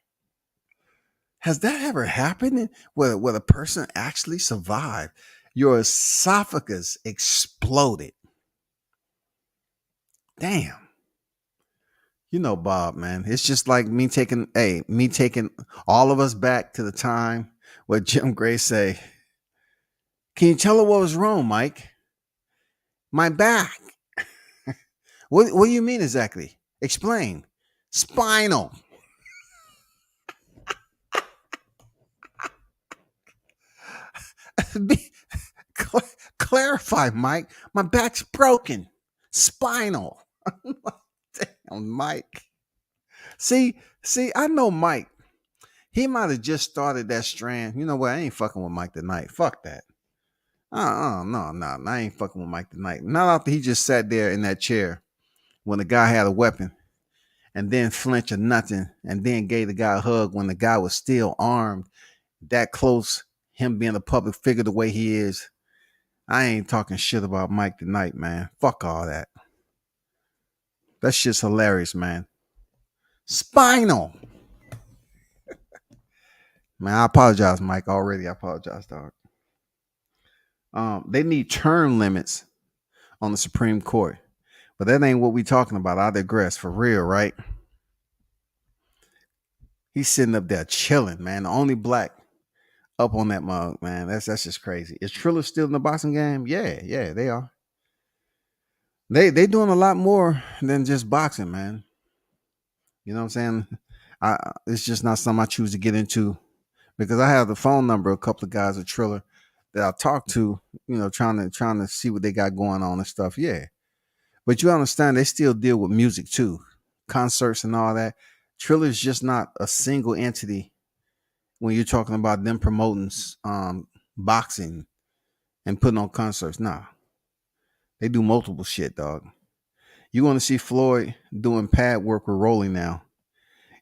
Has that ever happened where a person actually survived? Your esophagus exploded. Damn. Bob, man. It's just like me taking all of us back to the time where Jim Gray say, "Can you tell her what was wrong, Mike?" "My back." What do you mean exactly? Explain. "Spinal." Clarify, Mike. "My back's broken. Spinal." Damn, Mike. See, I know Mike. He might have just started that strand. You know what? I ain't fucking with Mike tonight. Fuck that. No. I ain't fucking with Mike tonight. Not after he just sat there in that chair when the guy had a weapon and then flinched or nothing and then gave the guy a hug when the guy was still armed, that close, him being a public figure the way he is. I ain't talking shit about Mike tonight, man. Fuck all that. That shit's hilarious, man. Spinal. Man, I apologize, Mike. Already, I apologize, dog. They need term limits on the Supreme Court, but that ain't what we talking about. I digress. For real, right? He's sitting up there chilling, man. The only black up on that mug, man. That's just crazy. Is Triller still in the boxing game? Yeah, they are. They doing a lot more than just boxing, man. You know what I'm saying? It's just not something I choose to get into because I have the phone number of a couple of guys at Triller that I talk to, trying to see what they got going on and stuff. Yeah. But you understand they still deal with music too. Concerts and all that. Triller is just not a single entity when you're talking about them promoting boxing and putting on concerts. Nah. They do multiple shit, dog. You want to see Floyd doing pad work with Rolly now.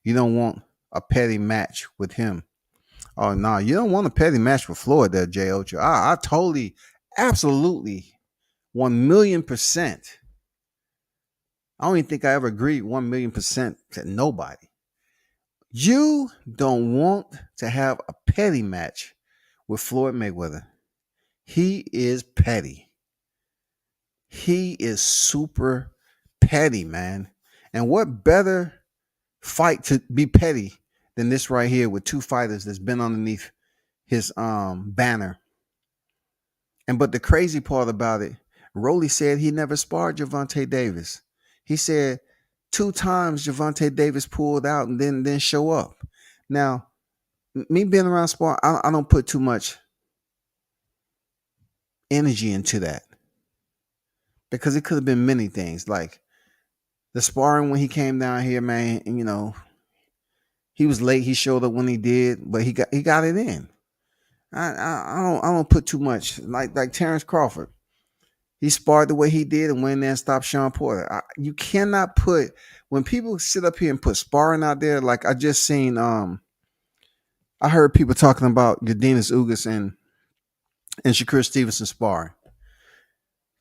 You don't want a petty match with him. Oh, no, you don't want a petty match with Floyd there, Jay Ocho. I totally, absolutely, 1,000,000%. I don't even think I ever agreed 1,000,000% to nobody. You don't want to have a petty match with Floyd Mayweather. He is petty. He is super petty, man. And what better fight to be petty than this right here with two fighters that's been underneath his banner. But the crazy part about it, Rolly said he never sparred Gervonta Davis. He said 2 times Gervonta Davis pulled out and then show up. Now, me being around spar, I don't put too much energy into that because it could have been many things. Like the sparring when he came down here, man, and, he was late. He showed up when he did, but he got it in. I don't put too much like Terrence Crawford. He sparred the way he did and went in there and stopped Sean Porter. You cannot put when people sit up here and put sparring out there. Like I just seen, I heard people talking about Yordenis Ugas and Shakur Stevenson sparring.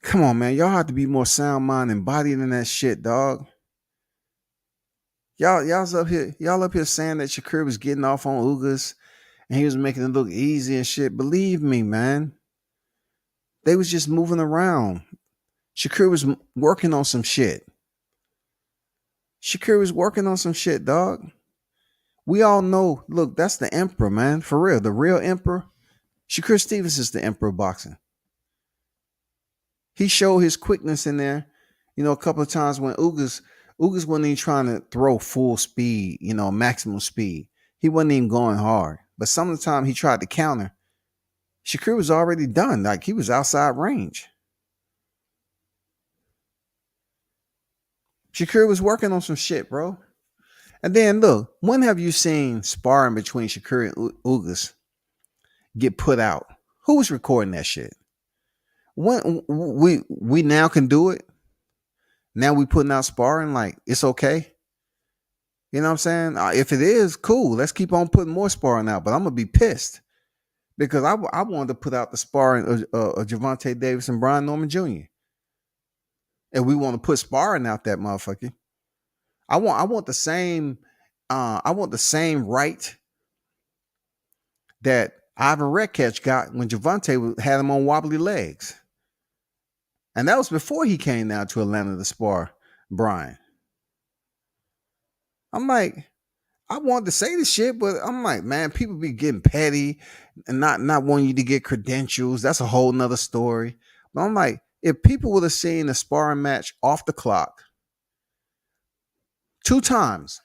Come on, man, y'all have to be more sound mind and body than that shit, dog. Y'all up here saying that Shakur was getting off on Ugas and he was making it look easy and shit. Believe me, man. They was just moving around. Shakur was working on some shit. Dog. We all know, look, that's the emperor, man. For real. The real emperor. Shakur Stevens is the emperor of boxing. He showed his quickness in there, a couple of times when Ugas wasn't even trying to throw full speed, maximum speed. He wasn't even going hard. But some of the time he tried to counter. Shakur was already done. Like he was outside range. Shakur was working on some shit, bro. And then look, when have you seen sparring between Shakur and Ugas get put out? Who was recording that shit? When we now can do it. Now we putting out sparring like it's okay. You know what I'm saying? If it is, cool. Let's keep on putting more sparring out. But I'm gonna be pissed because I wanted to put out the sparring of Gervonta Davis and Brian Norman Jr. And we want to put sparring out that motherfucker. I want the same right that Ivan Redkach got when Gervonta had him on wobbly legs. And that was before he came down to Atlanta to spar Brian. I'm like, I wanted to say this shit, but I'm like, man, people be getting petty and not wanting you to get credentials. That's a whole nother story. But I'm like, if people would have seen a sparring match off the clock 2 times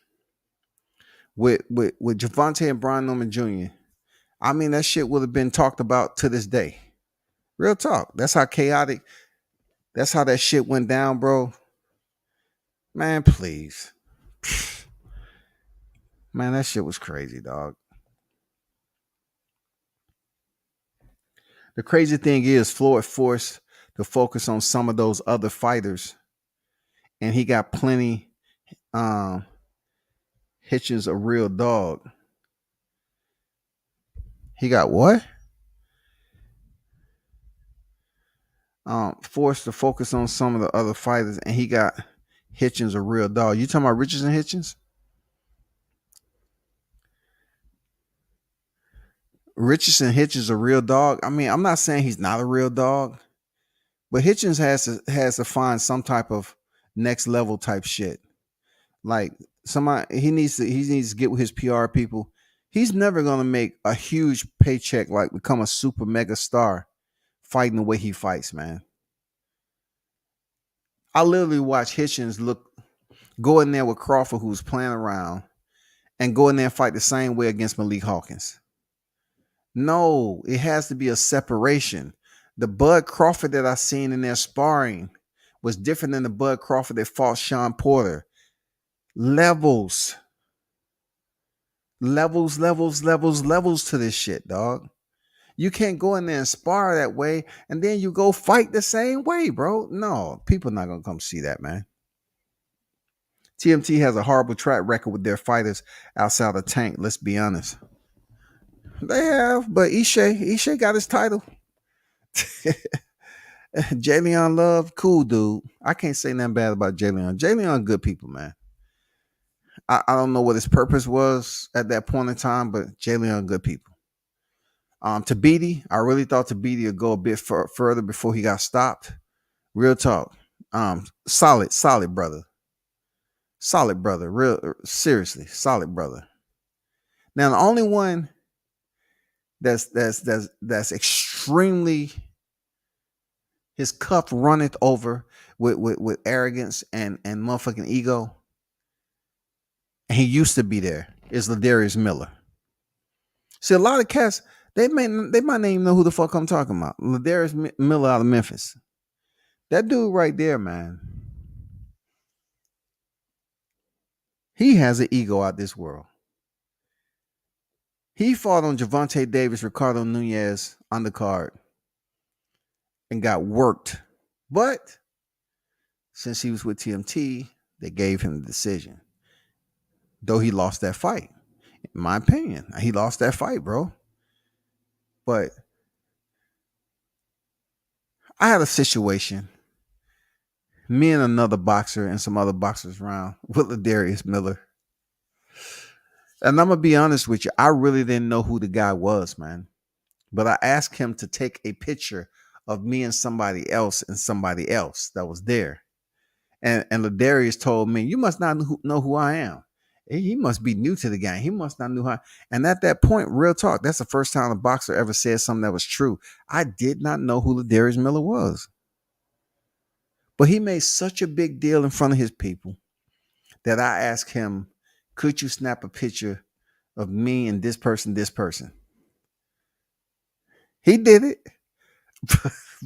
with Gervonta and Brian Norman Jr., I mean, that shit would have been talked about to this day. Real talk. That's how chaotic. That's how that shit went down, bro. Man, please. Man, that shit was crazy, dog. The crazy thing is Floyd forced to focus on some of those other fighters. And he got plenty Hitchens a real dog. He got what? Forced to focus on some of the other fighters, and he got Hitchens a real dog. You talking about Richardson Hitchens? Richardson Hitchens a real dog. I mean, I'm not saying he's not a real dog, but Hitchens has to find some type of next level type shit. Like somebody he needs to get with his PR people. He's never gonna make a huge paycheck like become a super mega star fighting the way he fights, man. I literally watch Hitchens go in there with Crawford, who's playing around, and go in there and fight the same way against Malik Hawkins. No, it has to be a separation. The Bud Crawford that I seen in there sparring was different than the Bud Crawford that fought Sean Porter. Levels to this shit, dog. You can't go in there and spar that way and then you go fight the same way, bro. No, people not gonna come see that, man. TMT has a horrible track record with their fighters outside the tank. Let's be honest. They have, but Ishe got his title. Jalen Love, cool dude. I can't say nothing bad about Jalen. Jalen, good people, man. I don't know what his purpose was at that point in time, but Jalen, good people. Tabiti, I really thought Tabiti would go a bit further before he got stopped. Real talk. Solid brother. Solid brother. Real seriously, solid brother. Now the only one that's extremely his cup runneth over with arrogance and motherfucking ego. And he used to be there. Is Ladarius Miller. See, a lot of cats they might not even know who the fuck I'm talking about. Ladarius Miller out of Memphis. That dude right there, man. He has an ego out this world. He fought on Gervonta Davis, Ricardo Nunez undercard and got worked. But since he was with TMT, they gave him the decision. Though he lost that fight. In my opinion, he lost that fight, bro. But I had a situation. Me and another boxer and some other boxers around with Ladarius Miller. And I'm going to be honest with you. I really didn't know who the guy was, man. But I asked him to take a picture of me and somebody else that was there. And Ladarius told me, you must not know who I am. He must be new to the game. He must not know how. And at that point, real talk, that's the first time a boxer ever said something that was true. I did not know who Ladarius Miller was, but he made such a big deal in front of his people that I asked him, "Could you snap a picture of me and this person, this person?" He did it,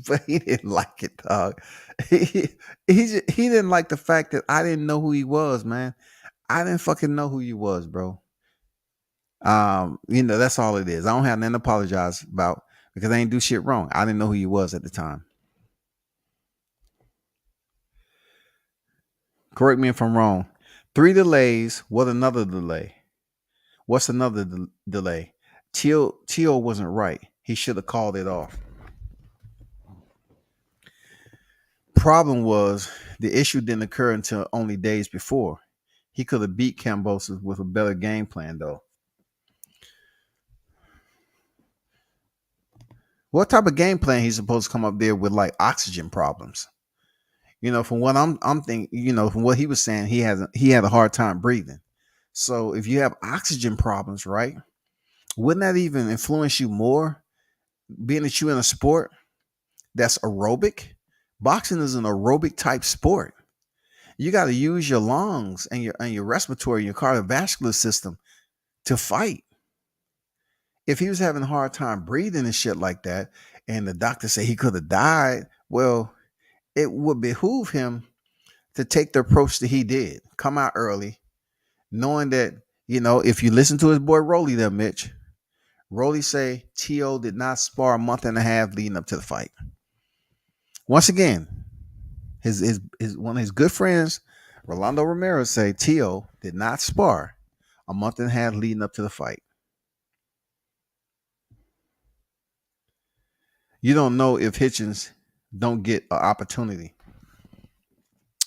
but he didn't like it, dog. He didn't like the fact that I didn't know who he was, man. I didn't fucking know who you was, bro. That's all it is. I don't have nothing to apologize about because I ain't do shit wrong. I didn't know who you was at the time. Correct me if I'm wrong. 3 delays. What another delay? What's another delay? Tio wasn't right. He should have called it off. Problem was the issue didn't occur until only days before. He could have beat Kambosos with a better game plan, though. What type of game plan he's supposed to come up there with, like oxygen problems? From what I'm thinking, from what he was saying, he had a hard time breathing. So if you have oxygen problems, right? Wouldn't that even influence you more? Being that you're in a sport that's aerobic, boxing is an aerobic type sport. You got to use your lungs and your respiratory, your cardiovascular system to fight. If he was having a hard time breathing and shit like that, and the doctor said he could have died, well, it would behoove him to take the approach that he did. Come out early, knowing that, if you listen to his boy Rolly there, Mitch, Rolly say T.O. did not spar a month and a half leading up to the fight. Once again, his one of his good friends, Rolando Ramirez, say T.O. did not spar a month and a half leading up to the fight. You don't know if Hitchens don't get an opportunity.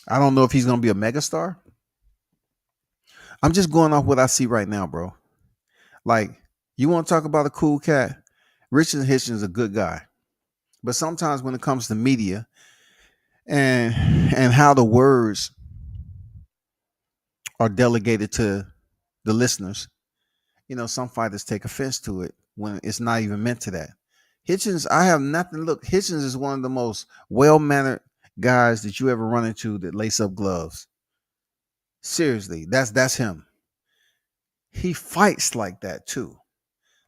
I don't know if he's going to be a megastar. I'm just going off what I see right now, bro. Like, you want to talk about a cool cat? Richard Hitchens is a good guy. But sometimes when it comes to media and how the words are delegated to the listeners, some fighters take offense to it when it's not even meant to that. Hitchens, I have nothing. Look, Hitchens is one of the most well-mannered guys that you ever run into that lace up gloves. Seriously, that's him. He fights like that too.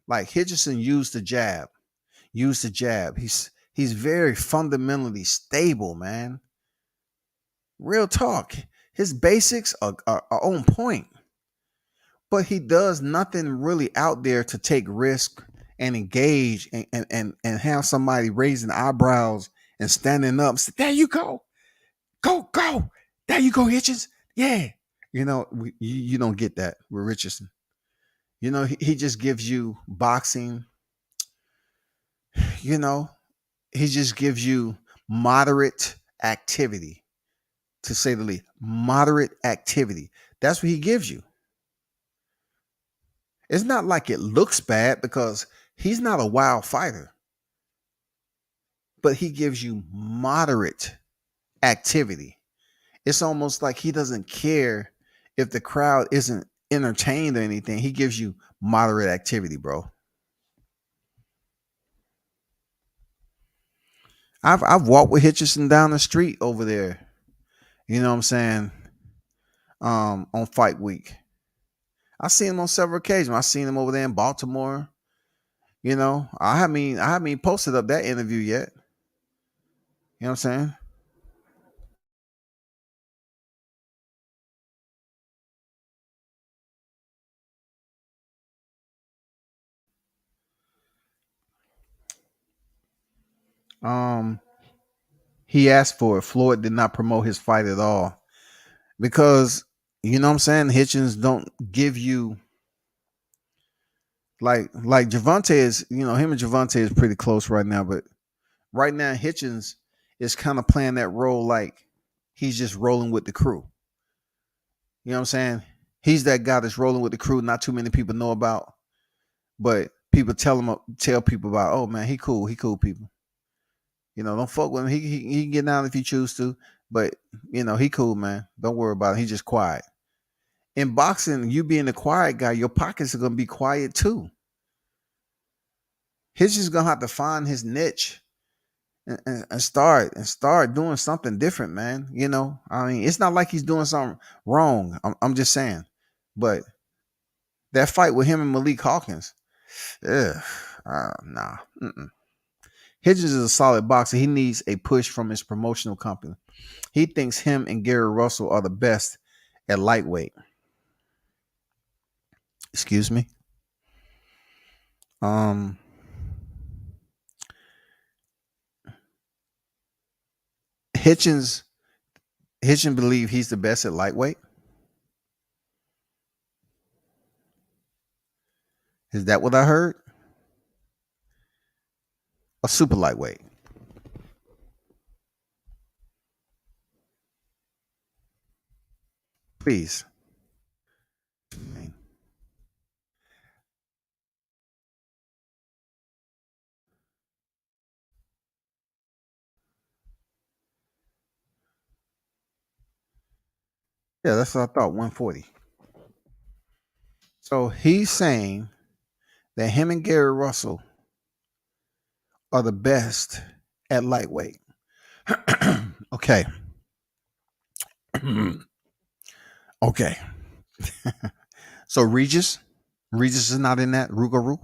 Like Hitchison used the jab. He's very fundamentally stable, man. Real talk. His basics are on point. But he does nothing really out there to take risk and engage and have somebody raising eyebrows and standing up. Say, there you go. Go. There you go, Hitchens. Yeah. You don't get that with Richardson. He just gives you boxing. He just gives you moderate activity, to say the least. Moderate activity. That's what he gives you. It's not like it looks bad because he's not a wild fighter, but he gives you moderate activity. It's almost like he doesn't care if the crowd isn't entertained or anything. He gives you moderate activity, bro. I've walked with Hitchison down the street over there. You know what I'm saying? On fight week. I've seen him on several occasions. I've seen him over there in Baltimore. I haven't posted up that interview yet. You know what I'm saying? He asked for it. Floyd did not promote his fight at all because you know what I'm saying. Hitchens don't give you like Javante is. Him and Javante is pretty close right now, but right now Hitchens is kind of playing that role like he's just rolling with the crew. You know what I'm saying? He's that guy that's rolling with the crew. Not too many people know about, but people tell people about. Oh man, he cool. He cool people. Don't fuck with him. He can get down if he choose to, but he cool, man. Don't worry about it. He's just quiet. In boxing, you being the quiet guy, your pockets are gonna be quiet too. He's just gonna have to find his niche and start doing something different, man. I mean, it's not like he's doing something wrong. I'm just saying, but that fight with him and Malik Hawkins, ugh, nah. Mm-mm. Hitchens is a solid boxer. He needs a push from his promotional company. He thinks him and Gary Russell are the best at lightweight. Excuse me. Um, Hitchens Hitchens believe he's the best at lightweight. Is that what I heard? A super lightweight. Please. Yeah, that's what I thought. 140. So he's saying that him and Gary Russell are the best at lightweight. Okay. Okay. So Regis is not in that. Rugaru.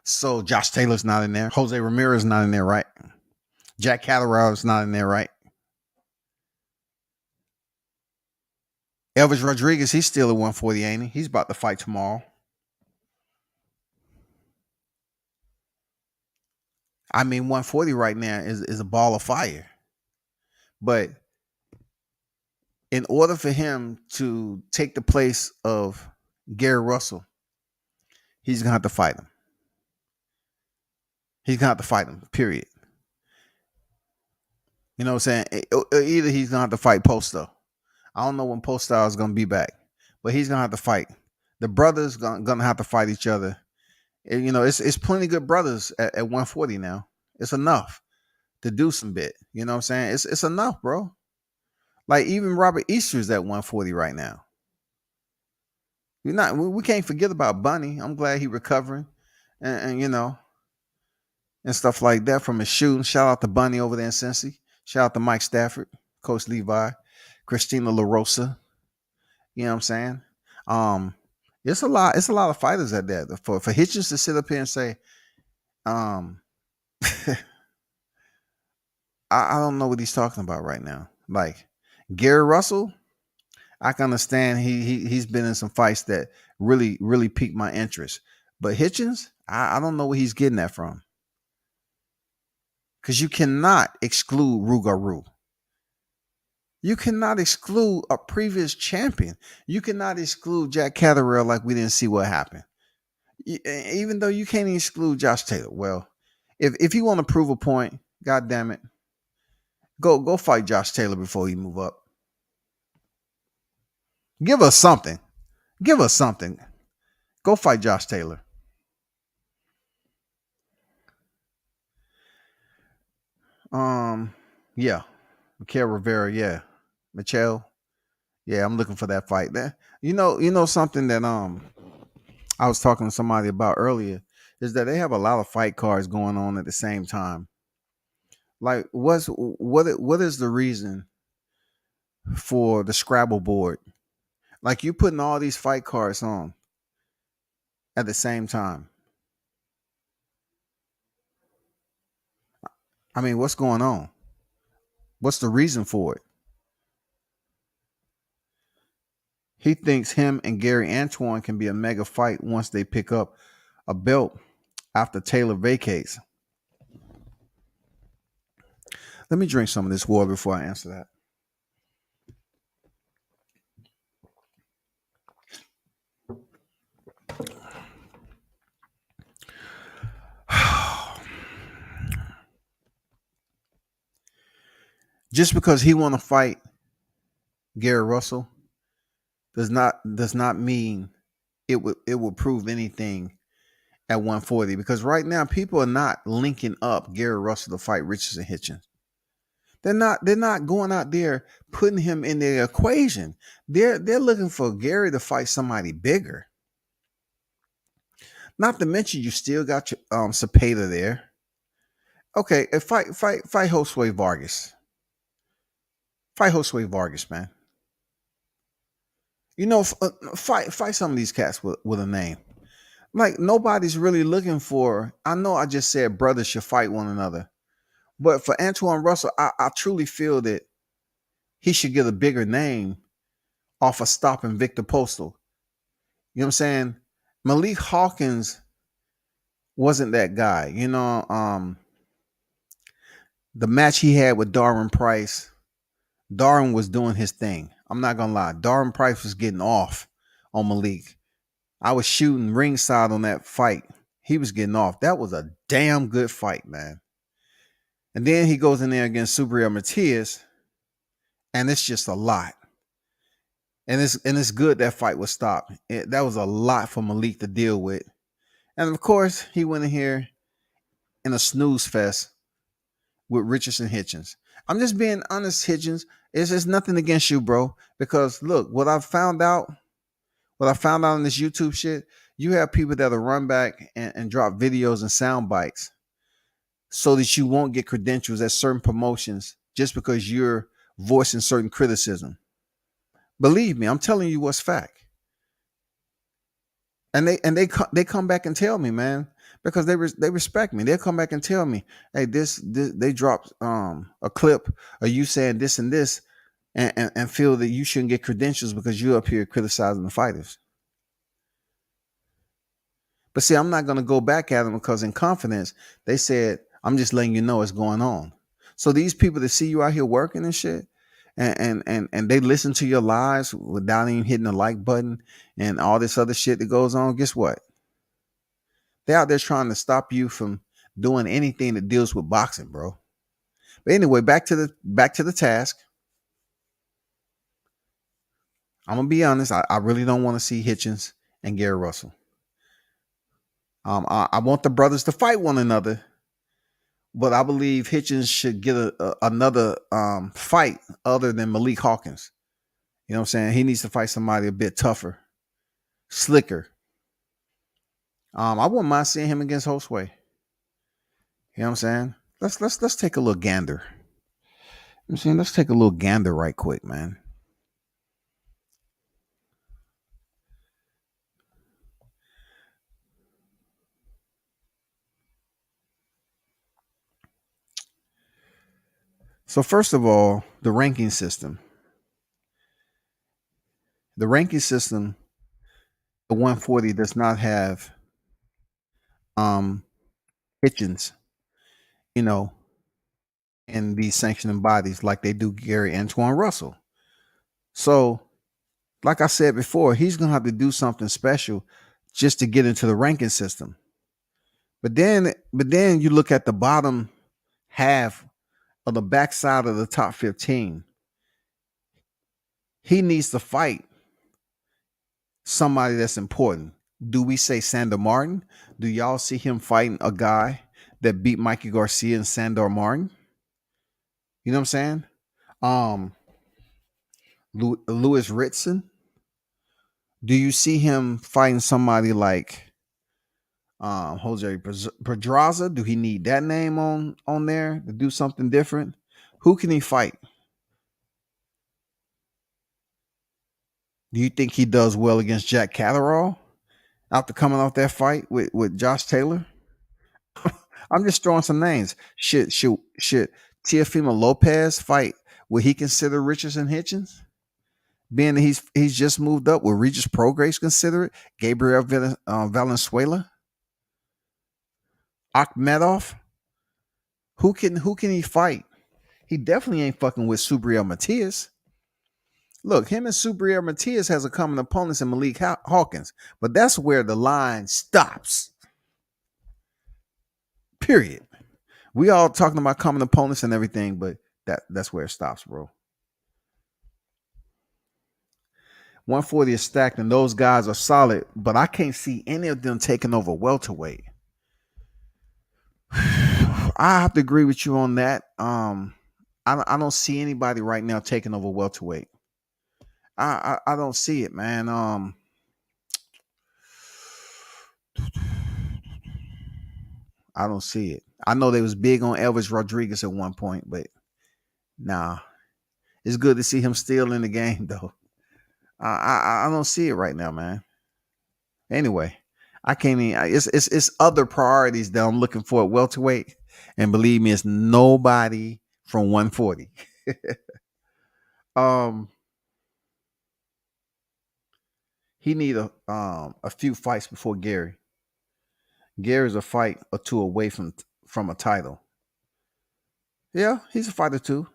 So Josh Taylor's not in there. Jose Ramirez is not in there, right? Jack Catterall is not in there, right? Elvis Rodriguez, he's still at 140, ain't he? He's about to fight tomorrow. I mean, 140 right now is a ball of fire. But in order for him to take the place of Gary Russell, he's gonna have to fight him. He's gonna have to fight him. Period. You know what I'm saying? Either he's gonna have to fight Posto. I don't know when Posto is gonna be back, but he's gonna have to fight. The brothers gonna have to fight each other. And, it's plenty good brothers at 140 now. It's enough to do some bit. You know what I'm saying? It's enough, bro. Like even Robert Easter's at 140 right now. We can't forget about Bunny. I'm glad he recovering, and and stuff like that from his shooting. Shout out to Bunny over there in Cincy. Shout out to Mike Stafford, Coach Levi, Christina LaRosa. You know what I'm saying? Um, it's a lot. It's a lot of fighters at that. For Hitchens to sit up here and say, um, I don't know what he's talking about right now. Like Gary Russell, I can understand he's been in some fights that really piqued my interest. But Hitchens, I don't know where he's getting that from. Because you cannot exclude Rugaru. You cannot exclude a previous champion. You cannot exclude Jack Catterall like we didn't see what happened. Even though you can't exclude Josh Taylor. Well, if you want to prove a point, God damn it, go fight Josh Taylor before you move up. Give us something. Give us something. Go fight Josh Taylor. Yeah. Mikel Rivera, yeah. Michelle. Yeah, I'm looking for that fight. You know something that I was talking to somebody about earlier is that they have a lot of fight cards going on at the same time. Like what is the reason for the Scrabble board? Like you putting all these fight cards on at the same time. I mean, what's going on? What's the reason for it? He thinks him and Gary Antoine can be a mega fight once they pick up a belt after Taylor vacates. Let me drink some of this water before I answer that. Just because he want to fight Gary Russell does not mean it will prove anything at 140, because right now people are not linking up Gary Russell to fight Richardson Hitchens. They're not going out there putting him in the equation. They're looking for Gary to fight somebody bigger. Not to mention you still got your Cepeda there. Okay, fight Josue Vargas. Fight Josue Vargas, man. You know, fight some of these cats with a name. Like nobody's really looking for. I know I just said brothers should fight one another, but for Antoine Russell, I truly feel that he should get a bigger name off of stopping Victor Postal. You know what I'm saying? Malik Hawkins wasn't that guy. The match he had with Darwin Price, Darwin was doing his thing. I'm not gonna lie. Darwin Price was getting off on Malik. I was shooting ringside on that fight. He was getting off. That was a damn good fight, man. And then he goes in there against Subriel Matias, and it's just a lot. And it's good that fight was stopped. That was a lot for Malik to deal with. And of course, he went in here in a snooze fest with Richardson Hitchens. I'm just being honest, Hitchens. It's nothing against you, bro. Because look, what I found out in this YouTube shit, you have people that'll run back and drop videos and sound bites so that you won't get credentials at certain promotions just because you're voicing certain criticism. Believe me, I'm telling you what's fact. And they come back and tell me, man, because they respect me. They'll come back and tell me, hey, this they dropped a clip of you saying this and this, and feel that you shouldn't get credentials because you're up here criticizing the fighters. But see, I'm not gonna go back at them because in confidence they said, I'm just letting you know what's going on. So these people that see you out here working and shit, and they listen to your lies without even hitting the like button and all this other shit that goes on, guess what? They're out there trying to stop you from doing anything that deals with boxing, bro. But anyway, back to the task. I'm gonna be honest. I really don't want to see Hitchens and Gary Russell. I want the brothers to fight one another, but I believe Hitchens should get another fight other than Malik Hawkins. You know what I'm saying? He needs to fight somebody a bit tougher, slicker. I wouldn't mind seeing him against Josue. You know what I'm saying? Let's take a little gander. I'm saying let's take a little gander right quick, man. So first of all, the ranking system. The ranking system, the 140 does not have Hitchens, you know, in these sanctioning bodies like they do Gary Antoine Russell. So, like I said before, he's gonna have to do something special just to get into the ranking system. But then you look at the bottom half of the backside of the top 15. He needs to fight somebody that's important. Do we say Sandor Martin? Do y'all see him fighting a guy that beat Mikey Garcia and Sandor Martin? You know what I'm saying? Louis Ritson. Do you see him fighting somebody like Jose Pedraza? Do he need that name on there to do something different? Who can he fight? Do you think he does well against Jack Catterall after coming off that fight with Josh Taylor? I'm just throwing some names. Should Teofimo Lopez fight? Would he consider Richardson Hitchens? Being that he's just moved up, will Regis Prograis consider it? Gabriel Valenzuela? Akhmedov? Who can he fight? He definitely ain't fucking with Subriel Matias. Look, him and Subriel Matias has a common opponent in Malik Hawkins, but that's where the line stops. Period. We all talking about common opponents and everything, but that's where it stops, bro. 140 is stacked, and those guys are solid, but I can't see any of them taking over welterweight. I have to agree with you on that. I don't see anybody right now taking over welterweight. I don't see it, man. I don't see it. I know they was big on Elvis Rodriguez at one point, but nah, it's good to see him still in the game though. I don't see it right now, man. Anyway, I can't even. It's other priorities that I'm looking for at welterweight, and believe me, it's nobody from 140. um, he need a few fights before Gary. Gary's a fight or two away from a title. Yeah, he's a fighter too.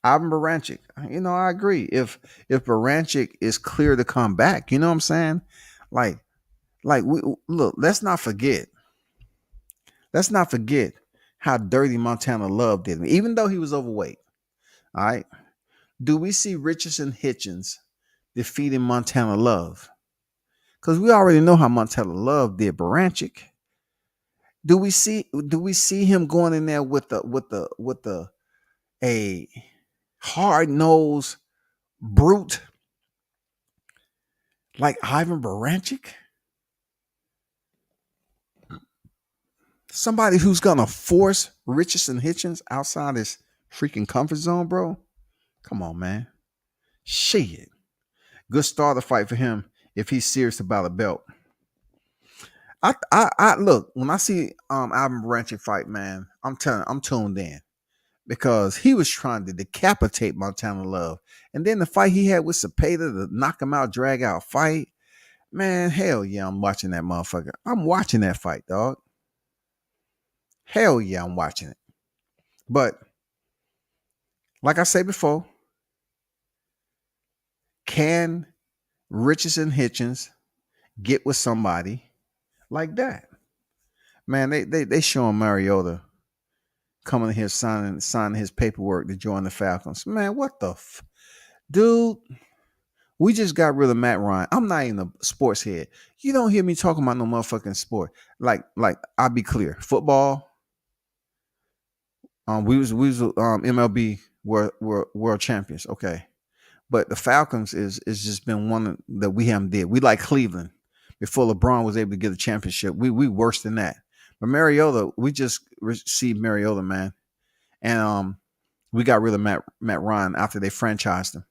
Ivan Baranchik. I agree. If Baranchik is clear to come back, you know what I'm saying? Like we look, let's not forget how dirty Montana Love did him, even though he was overweight. All right. Do we see Richardson Hitchens defeating Montana Love? Because we already know how Montana Love did Baranchik. Do we see him going in there with a hard nosed brute like Ivan Baranchik? Somebody who's gonna force Richardson Hitchens outside his freaking comfort zone, bro. Come on, man. Shit. Good starter fight for him if he's serious about a belt. I look when I see Ivan Baranchik fight, man. I'm tuned in because he was trying to decapitate Montana Love, and then the fight he had with Cepeda, the knock him out, drag out fight. Man, hell yeah, I'm watching that motherfucker. I'm watching that fight, dog. Hell yeah, I'm watching it. But like I said before, can Richardson Hitchens get with somebody like that? Man, they showing Mariota coming here signing his paperwork to join the Falcons. Man, what the dude? We just got rid of Matt Ryan. I'm not even a sports head. You don't hear me talking about no motherfucking sport. Like I'll be clear. Football. We was MLB world champions. Okay. But the Falcons is just been one that we haven't did. We like Cleveland before LeBron was able to get a championship. We worse than that. But Mariota, we just received Mariota, man, and we got rid of Matt Ryan after they franchised him.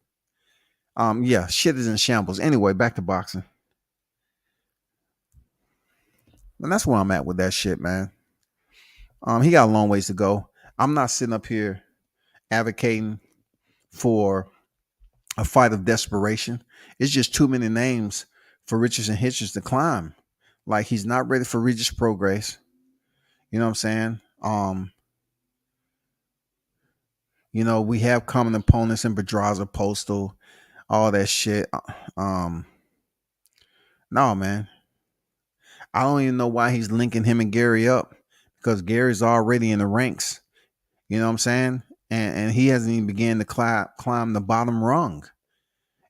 Yeah, shit is in shambles. Anyway, back to boxing, and that's where I'm at with that shit, man. He got a long ways to go. I'm not sitting up here advocating for a fight of desperation. It's just too many names for Richardson Hitchens to climb. Like he's not ready for Regis Progress. You know what I'm saying? We have common opponents in Pedraza, Postal, all that shit. No, man. I don't even know why he's linking him and Gary up because Gary's already in the ranks. You know what I'm saying? And he hasn't even began to climb the bottom rung.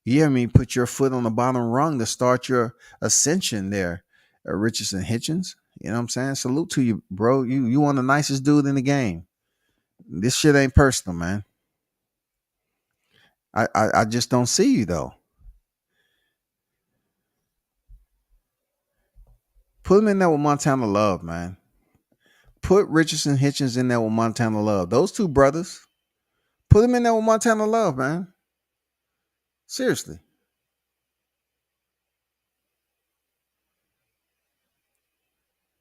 You hear me? Put your foot on the bottom rung to start your ascension there, Richardson Hitchens. You know what I'm saying? Salute to you, bro. You one of the nicest dude in the game. This shit ain't personal, man. I just don't see you though. Put him in there with Montana Love, man. Put Richardson Hitchens in there with Montana Love. Those two brothers. Put him in there with Montana Love, man. Seriously.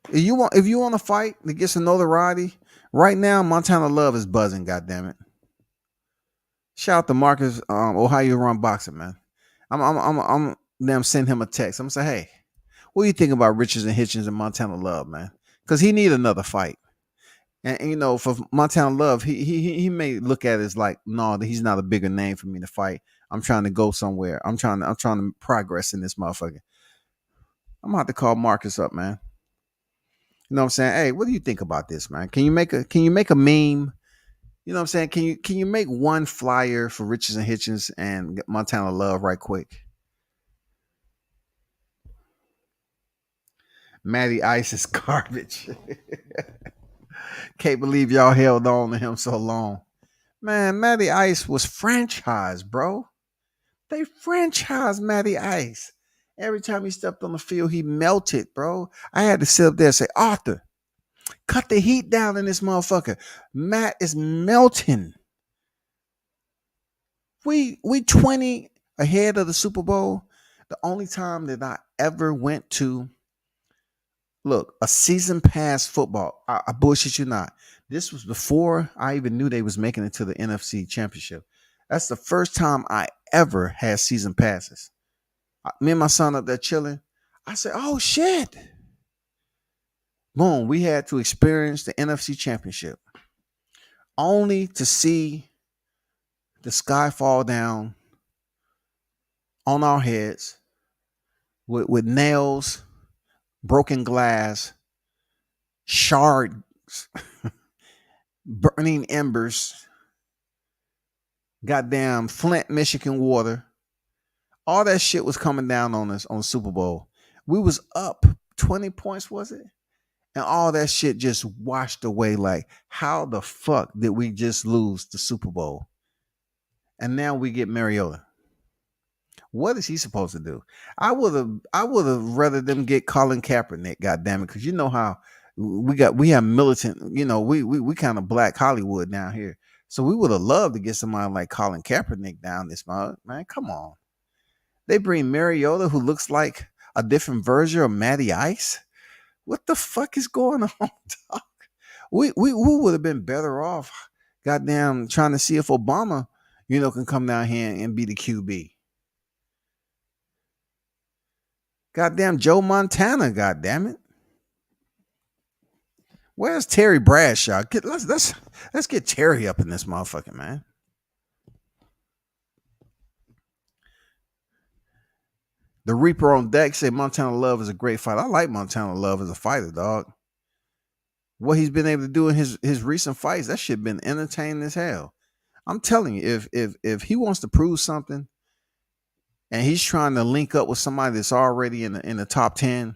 If you want to fight that gets some notoriety, right now Montana Love is buzzing. Goddamn it! Shout out to Marcus, Ohio Run Boxing, man. I'm them send him a text. I'm gonna say, hey, what do you think about Richards and Hitchens and Montana Love, man? Because he need another fight. And for Montana Love, he may look at it as like, no, he's not a bigger name for me to fight. I'm trying to go somewhere. I'm trying to progress in this motherfucker. I'm gonna have to call Marcus up, man. You know what I'm saying? Hey, what do you think about this, man? Can you make a meme? You know what I'm saying? Can you make one flyer for Richards and Hitchens and Montana Love right quick? Matty Ice is garbage. Can't believe y'all held on to him so long. Man, Matty Ice was franchised, bro. They franchised Matty Ice. Every time he stepped on the field, he melted, bro. I had to sit up there and say, Arthur, cut the heat down in this motherfucker. Matt is melting. We 20 ahead of the Super Bowl. The only time that I ever went to look a season pass football. I bullshit you not. This was before I even knew they was making it to the NFC Championship. That's the first time I ever had season passes. Me and my son up there chilling. I said, "Oh shit!" Boom. We had to experience the NFC Championship, only to see the sky fall down on our heads with nails, broken glass, shards, burning embers, goddamn Flint, Michigan water. All that shit was coming down on us on Super Bowl. We was up 20 points, was it? And all that shit just washed away. Like, how the fuck did we just lose the Super Bowl? And now we get Mariota. What is he supposed to do? I would have rather them get Colin Kaepernick, goddamn it, because you know how we have militant, we kind of black Hollywood down here. So we would have loved to get somebody like Colin Kaepernick down this month. Man, come on. They bring Mariota, who looks like a different version of Matty Ice. What the fuck is going on, dog? We would have been better off, goddamn, trying to see if Obama, can come down here and be the QB. Goddamn Joe Montana, goddamn it. Where's Terry Bradshaw? Let's get Terry up in this motherfucker, man. The Reaper on deck say Montana Love is a great fighter. I like Montana Love as a fighter, dog. What he's been able to do in his recent fights, that shit been entertaining as hell. I'm telling you, if he wants to prove something and he's trying to link up with somebody that's already in the top 10,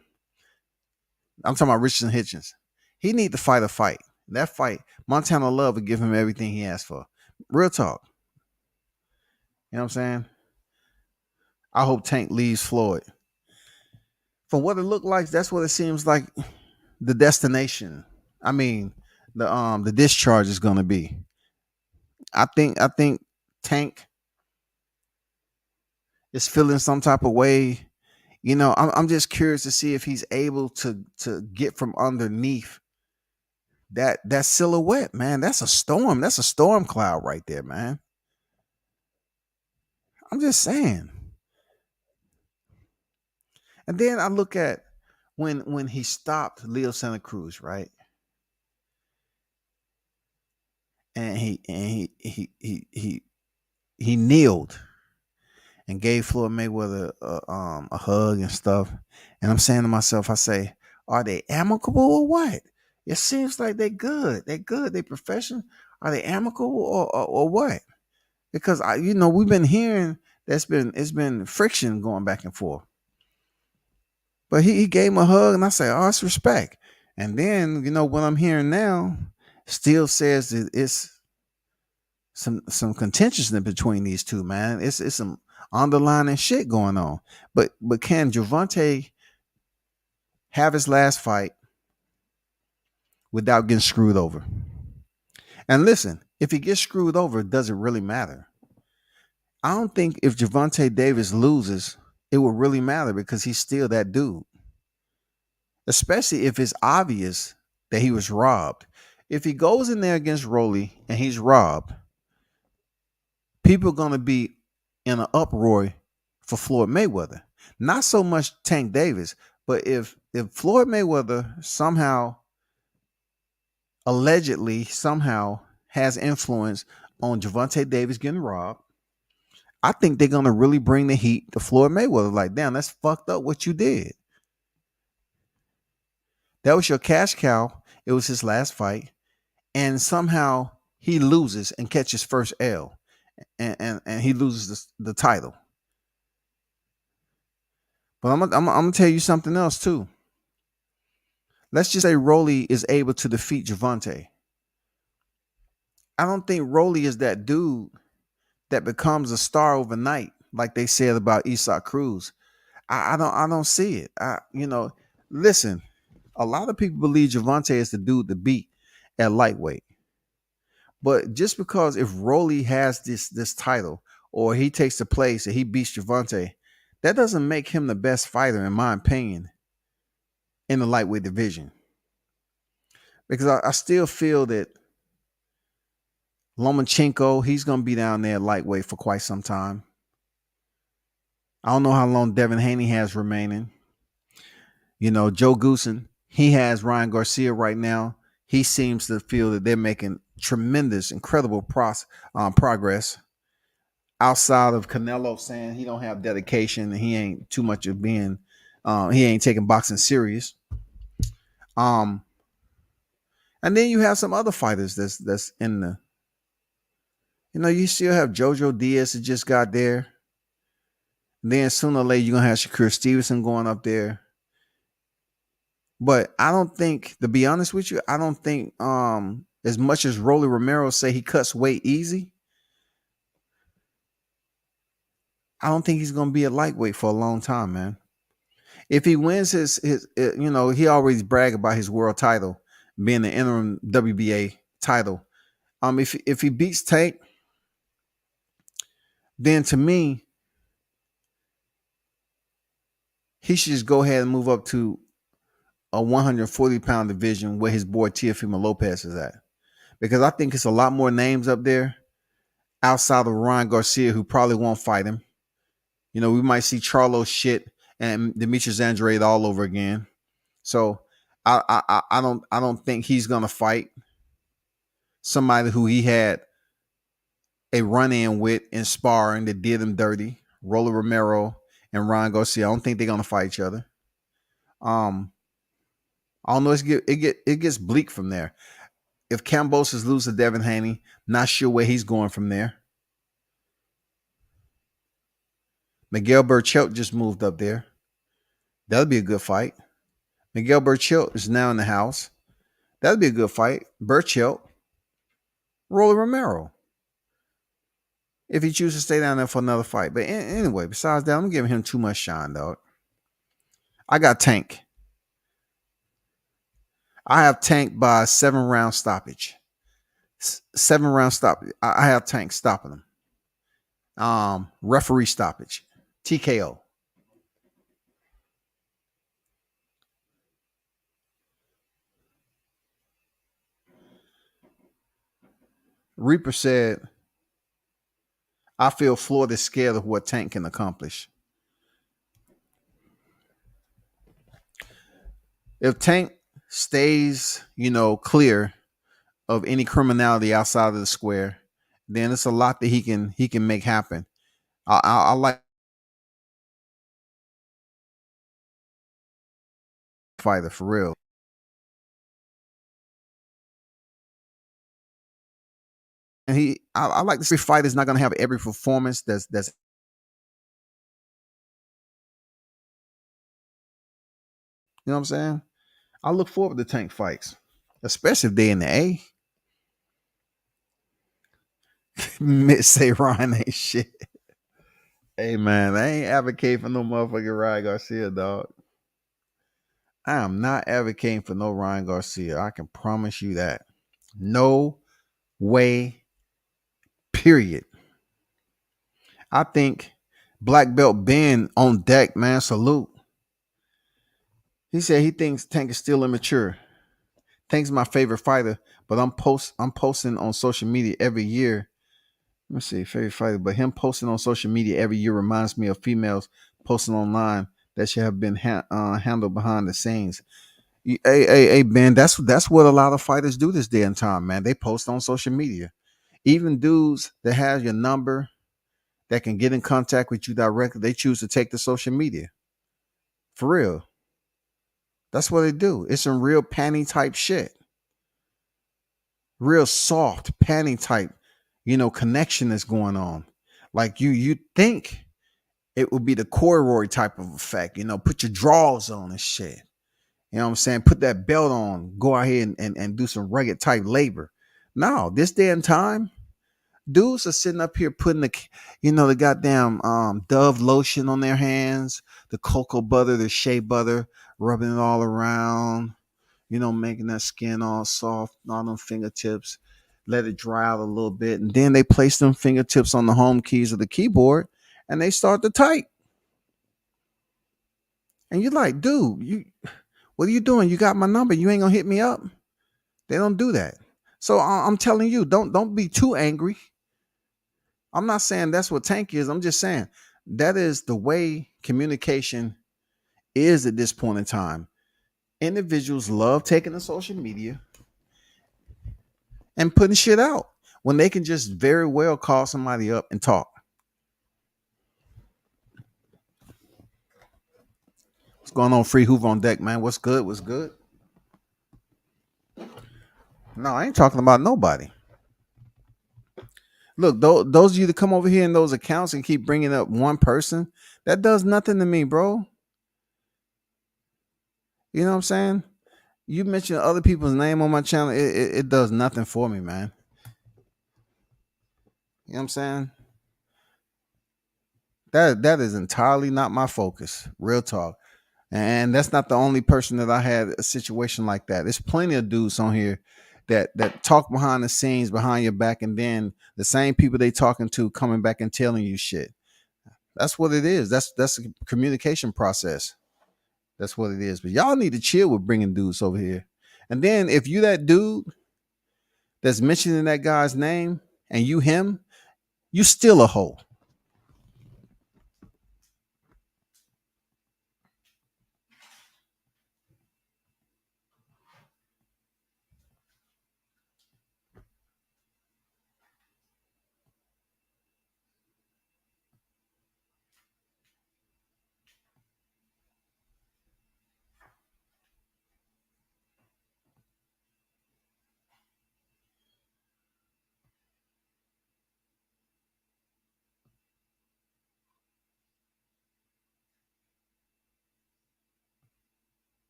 I'm talking about Richardson Hitchens. He need to fight a fight. That fight, Montana Love would give him everything he asked for. Real talk. You know what I'm saying? I hope Tank leaves Floyd. From what it looked like, that's what it seems like the destination. I mean, the discharge is gonna be. I think Tank is feeling some type of way. I'm just curious to see if he's able to get from underneath that silhouette, man. That's a storm. That's a storm cloud right there, man. I'm just saying. And then I look at when he stopped Leo Santa Cruz, right? And he kneeled and gave Floyd Mayweather a hug and stuff. And I'm saying to myself, I say, are they amicable or what? It seems like they're good. They're good. They professional. Are they amicable or what? Because we've been hearing it's been friction going back and forth. But he gave him a hug, and I say, oh, it's respect. And then what I'm hearing now still says that it's some contentiousness between these two, man. It's some underlying shit going on. But can Gervonta have his last fight without getting screwed over? And listen, if he gets screwed over, it doesn't really matter. I don't think if Gervonta Davis loses, it will really matter because he's still that dude. Especially if it's obvious that he was robbed. If he goes in there against Rolly and he's robbed, people are going to be in an uproar for Floyd Mayweather. Not so much Tank Davis, but if Floyd Mayweather somehow, allegedly, somehow has influence on Gervonta Davis getting robbed, I think they're going to really bring the heat to Floyd Mayweather. Like, damn, that's fucked up what you did. That was your cash cow. It was his last fight. And somehow he loses and catches first L. And he loses the title. But I'm going to tell you something else too. Let's just say Rolly is able to defeat Gervonta. I don't think Rolly is that dude that becomes a star overnight, like they said about Isak Cruz. I don't see it. Listen, a lot of people believe Javante is the dude to beat at lightweight. But just because if Rolly has this title or he takes the place and he beats Javante, that doesn't make him the best fighter, in my opinion, in the lightweight division. Because I still feel that Lomachenko, he's gonna be down there lightweight for quite some time. I don't know how long Devin Haney has remaining. Joe Goosen, he has Ryan Garcia right now. He seems to feel that they're making tremendous, incredible progress. Outside of Canelo saying he don't have dedication and he ain't too much of being, he ain't taking boxing serious. Um, and then you have some other fighters that's in the. You still have JoJo Diaz that just got there. And then sooner or later you're gonna have Shakur Stevenson going up there. But I don't think, to be honest with you, I don't think as much as Rolly Romero say he cuts weight easy, I don't think he's gonna be a lightweight for a long time, man. If he wins his he always brag about his world title being the interim WBA title. If he beats Tank, then to me, he should just go ahead and move up to a 140-pound division where his boy Teofimo Lopez is at. Because I think it's a lot more names up there outside of Ryan Garcia who probably won't fight him. We might see Charlo shit and Demetrius Andrade all over again. So I don't think he's gonna fight somebody who he had a run-in with in sparring that did him dirty. Rolly Romero and Ryan Garcia. I don't think they're gonna fight each other. I don't know. It gets bleak from there. If Kambosos loses to Devin Haney, not sure where he's going from there. Miguel Burchelt just moved up there. That'll be a good fight. Miguel Burchelt is now in the house. That'll be a good fight. Burchelt, Rolly Romero. If he chooses to stay down there for another fight. But anyway, besides that, I'm giving him too much shine, dog. I got Tank. I have Tank by 7-round stoppage. 7-round stoppage. I have Tank stopping him. Referee stoppage. TKO. Reaper said, I feel Floyd is scared of what Tank can accomplish. If Tank stays, clear of any criminality outside of the square, then it's a lot that he can make happen. I like fighter for real. And I like this fighter is not gonna have every performance that's you know what I'm saying? I look forward to Tank fights, especially if they in the A. Mitch say Ryan ain't shit. Hey man, I ain't advocating for no motherfucking Ryan Garcia, dog. I am not advocating for no Ryan Garcia. I can promise you that. No way. Period. I think Black Belt Ben on deck, man. Salute. He said he thinks Tank is still immature. Tank's my favorite fighter, but I'm posting on social media every year. Let me see, favorite fighter, but him posting on social media every year reminds me of females posting online that should have been handled behind the scenes. Hey, Ben, that's what a lot of fighters do this day and time, man. They post on social media. Even dudes that have your number, that can get in contact with you directly, they choose to take to social media. For real. That's what they do. It's some real panty type shit. Real soft panty type, connection that's going on. Like you think it would be the corduroy type of effect, put your drawers on and shit. You know what I'm saying? Put that belt on, go out here and do some rugged type labor. No, this day and time, dudes are sitting up here putting the goddamn Dove lotion on their hands, the cocoa butter, the shea butter, rubbing it all around, making that skin all soft on them fingertips. Let it dry out a little bit, and then they place them fingertips on the home keys of the keyboard, and they start to type. And you're like, dude, what are you doing? You got my number. You ain't gonna hit me up. They don't do that. So I'm telling you, don't be too angry. I'm not saying that's what Tank is. I'm just saying that is the way communication is at this point in time. Individuals love taking to social media and putting shit out when they can just very well call somebody up and talk. What's going on, Free Hoover on deck, man? What's good? What's good? No, I ain't talking about nobody. Look, those of you that come over here in those accounts and keep bringing up one person, that does nothing to me, bro. You know what I'm saying? You mention other people's name on my channel, it does nothing for me, man. You know what I'm saying? That is entirely not my focus. Real talk. And that's not the only person that I had a situation like that. There's plenty of dudes on here that talk behind the scenes, behind your back, and then the same people they talking to coming back and telling you shit. That's what it is. That's a communication process. That's what it is. But y'all need to chill with bringing dudes over here. And then if you that dude that's mentioning that guy's name and you him, you still a hoe.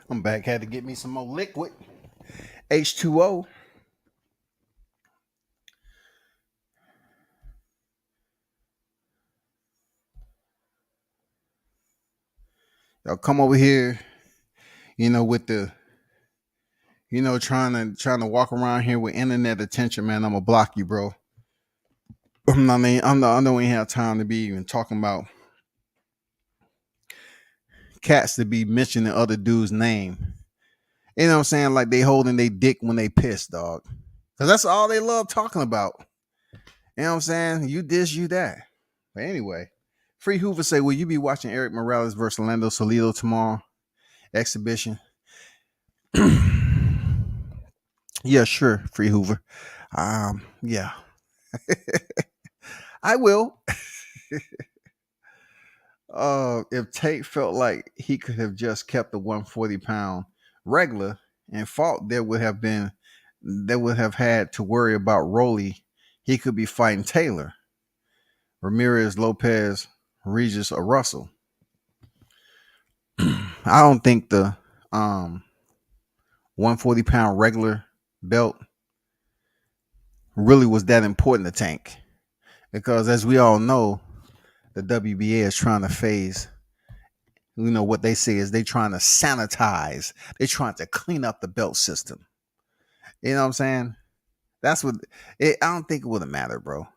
I'm back. Had to get me some more liquid. H2O. Y'all come over here, with the, trying to walk around here with internet attention, man. I'm gonna block you, bro. I mean, I don't even have time to be even talking about cats to be mentioning other dudes' name. You know what I'm saying? Like they holding their dick when they piss, dog. Cause that's all they love talking about. You know what I'm saying? You this, you that. But anyway, Free Hoover say, will you be watching Eric Morales versus Orlando Salido tomorrow? Exhibition. Yeah, sure, Free Hoover. Yeah. I will. If Tate felt like he could have just kept the 140-pound regular and fought, there would have had to worry about Rolly. He could be fighting Taylor, Ramirez, Lopez, Regis, or Russell. I don't think the 140-pound regular belt really was that important to Tank, because as we all know, the WBA is trying to phase. What they say is they trying to sanitize. They're trying to clean up the belt system. You know what I'm saying? That's what I don't think it would have mattered, bro.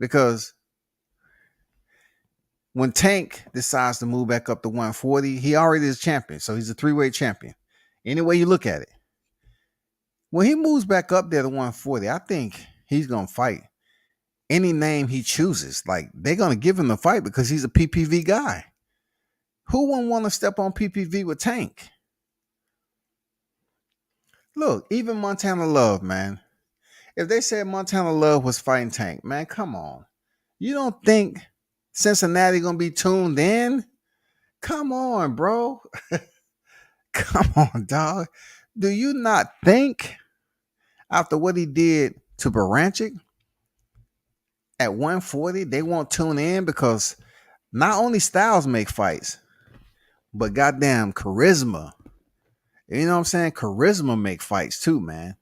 Because when Tank decides to move back up to 140, he already is champion. So he's a three-weight champion. Any way you look at it. When he moves back up there to 140, I think he's going to fight any name he chooses. Like, they're going to give him the fight because he's a PPV guy. Who wouldn't want to step on PPV with Tank? Look, even Montana Love, man. If they said Montana Love was fighting Tank, man, come on. You don't think Cincinnati going to be tuned in? Come on, bro. Come on, dog. Do you not think after what he did to Baranchik at 140, they won't tune in because not only styles make fights, but goddamn charisma. You know what I'm saying? Charisma make fights too, man.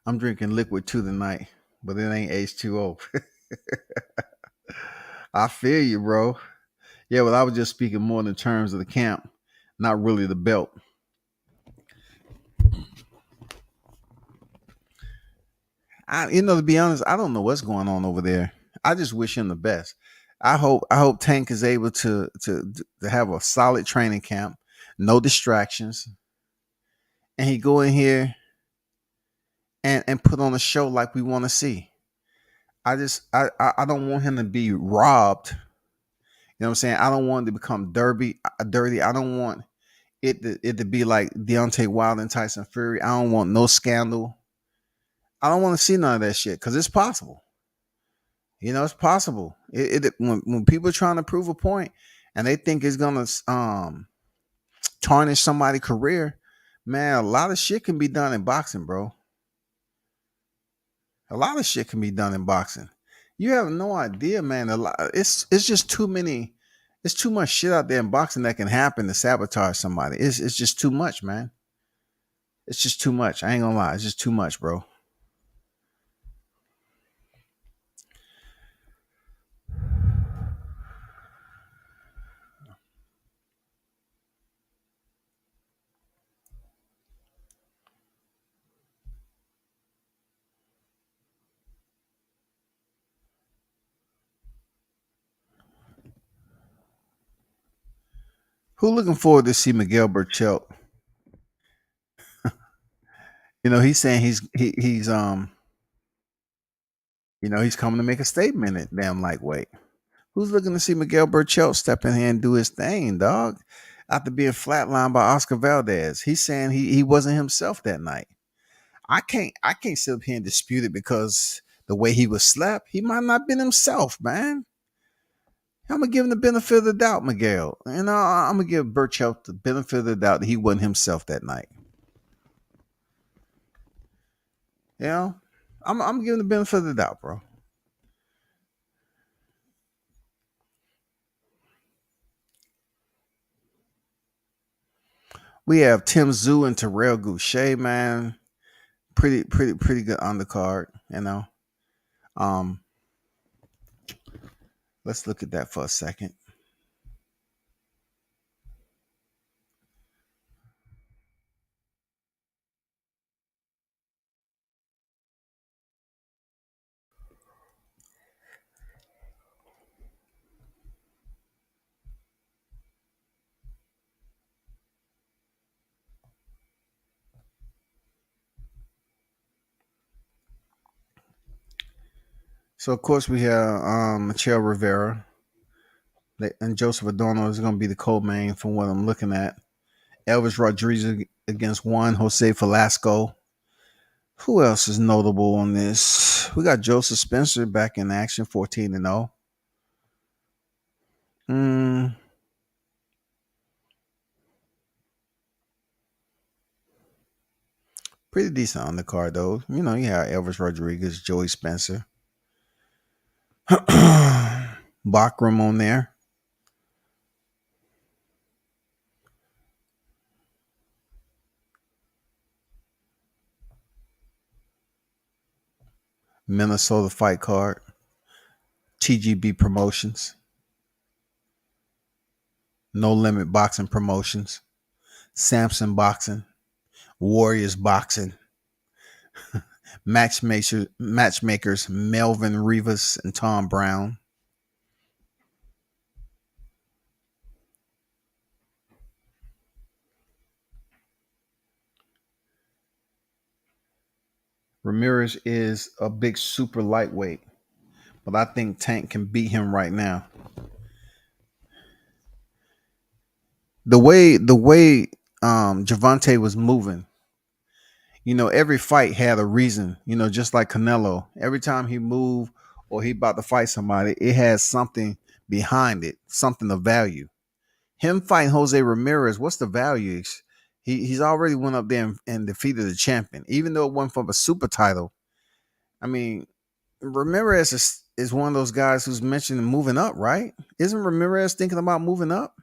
I'm drinking liquid too tonight, but it ain't H2O. I feel you, bro. Yeah, well, I was just speaking more in terms of the camp, not really the belt. To be honest, I don't know what's going on over there. I just wish him the best. I hope Tank is able to have a solid training camp, no distractions, and he go in here and put on a show like we want to see. I don't want him to be robbed. You know what I'm saying? I don't want it to become dirty. I don't want it to be like Deontay Wilder and Tyson Fury. I don't want no scandal. I don't want to see none of that shit because it's possible. It's possible. When people are trying to prove a point and they think it's gonna tarnish somebody's career, man, a lot of shit can be done in boxing, bro. A lot of shit can be done in boxing. You have no idea, man. It's just too many. It's too much shit out there in boxing that can happen to sabotage somebody. It's just too much, man. It's just too much. I ain't gonna lie. It's just too much, bro. Who looking forward to see Miguel Burchelt? He's saying he's coming to make a statement at damn lightweight. Who's looking to see Miguel Burchelt step in here and do his thing, dog? After being flatlined by Oscar Valdez, he's saying he wasn't himself that night. I can't sit up here and dispute it because the way he was slapped, he might not have been himself, man. I'm gonna give him the benefit of the doubt, Miguel. I'm gonna give Burchelt the benefit of the doubt that he wasn't himself that night. You know, I'm giving the benefit of the doubt, bro. We have Tim Zoo and Terrell Goucher, man. Pretty good undercard, you know. Um, let's look at that for a second. So of course we have Michelle Rivera and Joseph Adorno is going to be the co-main from what I'm looking at. Elvis Rodriguez against Juan Jose Velasco. Who else is notable on this? We got Joseph Spencer back in action, 14-0. Mm, pretty decent on the card though. You have Elvis Rodriguez, Joey Spencer, Bachram on there. Minnesota fight card. TGB Promotions. No Limit Boxing Promotions. Samson Boxing. Warriors Boxing. Matchmakers Melvin Rivas and Tom Brown. Ramirez is a big super lightweight, but I think Tank can beat him right now. The way Javante was moving, every fight had a reason. Just like Canelo, every time he moved or he about to fight somebody, it has something behind it, something of value. Him fighting Jose Ramirez, what's the value? He's already went up there and defeated the champion, even though it wasn't for a super title. I mean, Ramirez is one of those guys who's mentioned moving up, right? Isn't Ramirez thinking about moving up?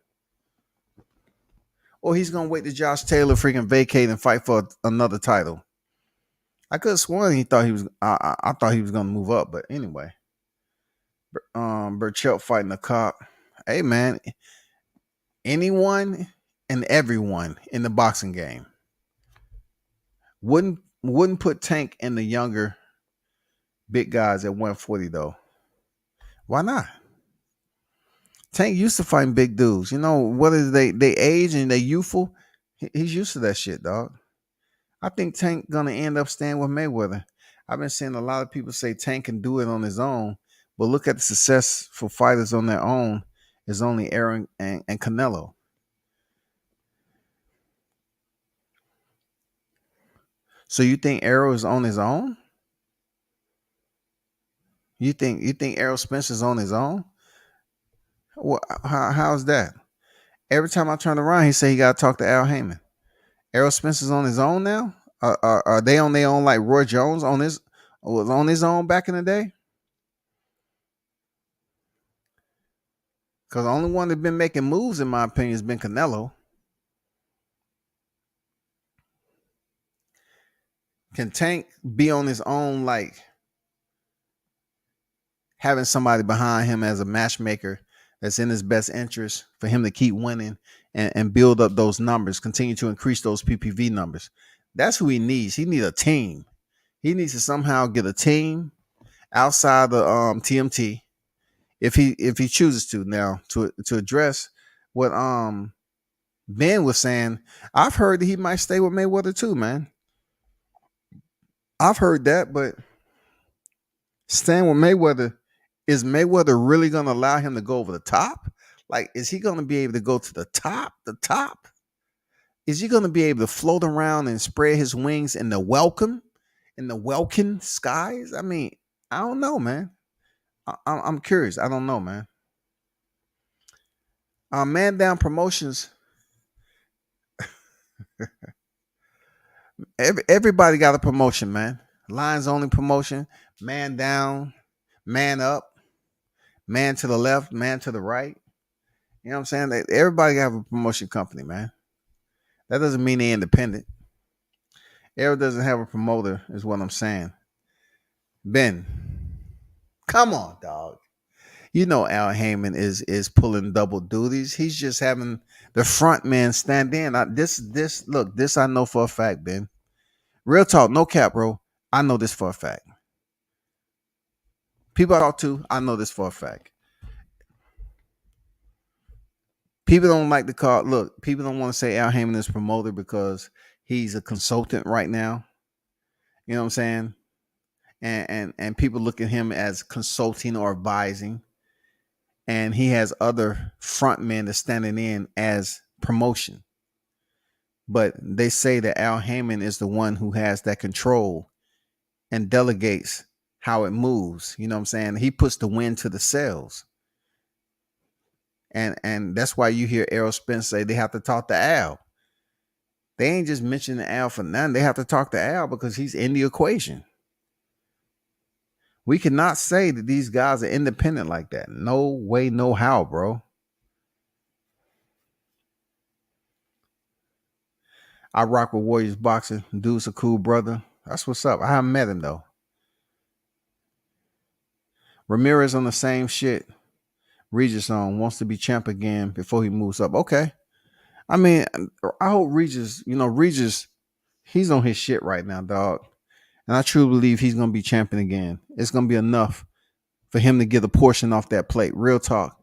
Or he's gonna wait till Josh Taylor freaking vacate and fight for another title? I could have sworn he thought he was. I thought he was gonna move up, but anyway, Burchell fighting the cop. Hey man, anyone and everyone in the boxing game wouldn't put Tank in the younger big guys at 140 though. Why not? Tank used to fighting big dudes. You know what is they age and they youthful. He's used to that shit, dog. I think Tank gonna end up staying with Mayweather. I've been seeing a lot of people say Tank can do it on his own, but look at the success for fighters on their own. Is only Aaron and Canelo. So you think Arrow is on his own? You think Errol Spencer's on his own? How's that? Every time I turn around, he say he got to talk to Al Heyman. Errol Spencer's on his own now. Are they on their own like Roy Jones was on his own back in the day? Because the only one that's been making moves, in my opinion, has been Canelo. Can Tank be on his own, like having somebody behind him as a matchmaker that's in his best interest for him to keep winning and build up those numbers, continue to increase those PPV numbers? That's who he needs. He needs a team. He needs to somehow get a team outside the TMT if he chooses to. Now to address what Ben was saying, I've heard that he might stay with Mayweather too, man. I've heard that, but staying with Mayweather, is Mayweather really going to allow him to go over the top? Like, is he going to be able to go to the top? The top? Is he going to be able to float around and spread his wings in the welcome skies? I mean, I don't know, man. I'm curious. I don't know, man. Man Down Promotions. Everybody got a promotion, man. Lions Only promotion. Man Down. Man Up. Man to the left. Man to the right. You know what I'm saying? Everybody got a promotion company, man. That doesn't mean they're independent. Everyone doesn't have a promoter, is what I'm saying. Ben, come on, dog. You know Al Heyman is pulling double duties. He's just having the front man stand in. This I know for a fact, Ben. Real talk, no cap, bro. I know this for a fact. People I talk to, I know this for a fact. People don't like to call. Look, people don't want to say Al Heyman is promoter because he's a consultant right now. You know what I'm saying? And people look at him as consulting or advising, and he has other front men that's standing in as promotion. But they say that Al Heyman is the one who has that control and delegates how it moves. You know what I'm saying? He puts the wind to the sails. And that's why you hear Errol Spence say they have to talk to Al. They ain't just mentioning Al for nothing. They have to talk to Al because he's in the equation. We cannot say that these guys are independent like that. No way, no how, bro. I rock with Warriors Boxing. Dude's a cool brother. That's what's up. I haven't met him though. Ramirez on the same shit. Regis on wants to be champ again before he moves up. Okay. I mean, I hope Regis, he's on his shit right now, dog. And I truly believe he's gonna be champion again. It's gonna be enough for him to get a portion off that plate. Real talk.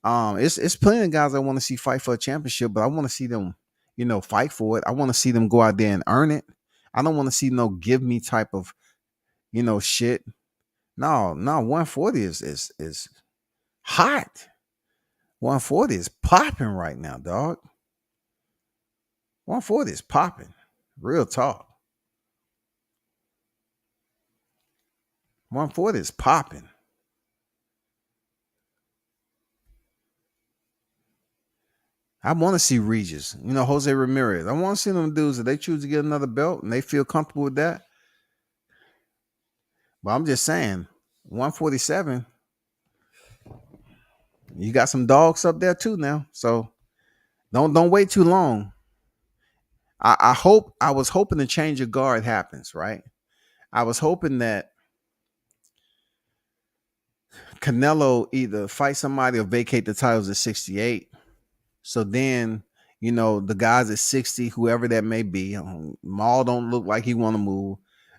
It's plenty of guys I want to see fight for a championship, but I want to see them, fight for it. I want to see them go out there and earn it. I don't want to see no give me type of, shit. No, 140 is hot. 140 is popping right now, dog. 140 is popping. Real talk. 140 is popping. I want to see Regis, Jose Ramirez. I want to see them dudes if they choose to get another belt and they feel comfortable with that. But I'm just saying, 147, you got some dogs up there too now. So don't wait too long. I was hoping the change of guard happens, right? I was hoping that Canelo either fight somebody or vacate the titles at 68. So then, the guys at 60, whoever that may be, Maul don't look like he want to move.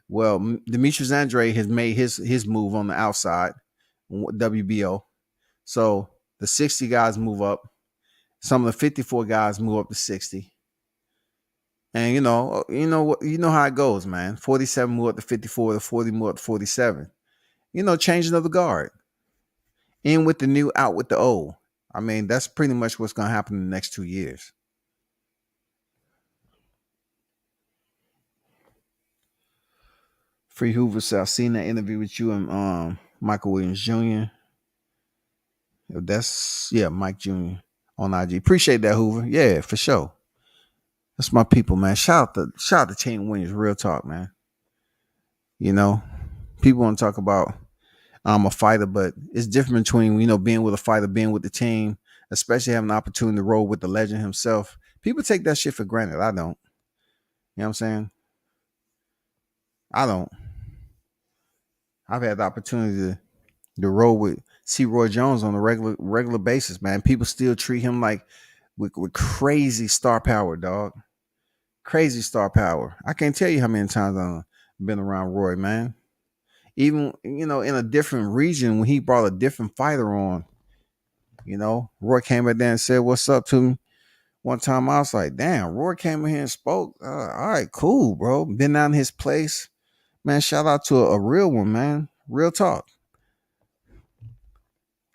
Well, Demetrius Andre has made his move on the outside, WBO. So the 60 guys move up. Some of the 54 guys move up to 60. And you know how it goes, man. 47 move up to 54, the 40 move up to 47. Changing of the guard. In with the new, out with the old. I mean, that's pretty much what's going to happen in the next 2 years. Free Hoover said, I've seen that interview with you and Michael Williams Jr. Mike Jr. on IG. Appreciate that, Hoover. Yeah, for sure. That's my people, man. Shout out to Team Williams. Real talk, man. People want to talk about I'm a fighter, but it's different between being with a fighter, being with the team, especially having an opportunity to roll with the legend himself. People take that shit for granted. I don't. You know what I'm saying? I don't. I've had the opportunity to roll with C. Roy Jones on a regular basis, man. People still treat him like with crazy star power, dog. Crazy star power. I can't tell you how many times I've been around Roy, man. Even, in a different region when he brought a different fighter on, Roy came back there and said, "What's up?" to me. One time I was like, damn, Roy came in here and spoke. All right, cool, bro. Been down his place. Man, shout out to a real one, man. Real talk.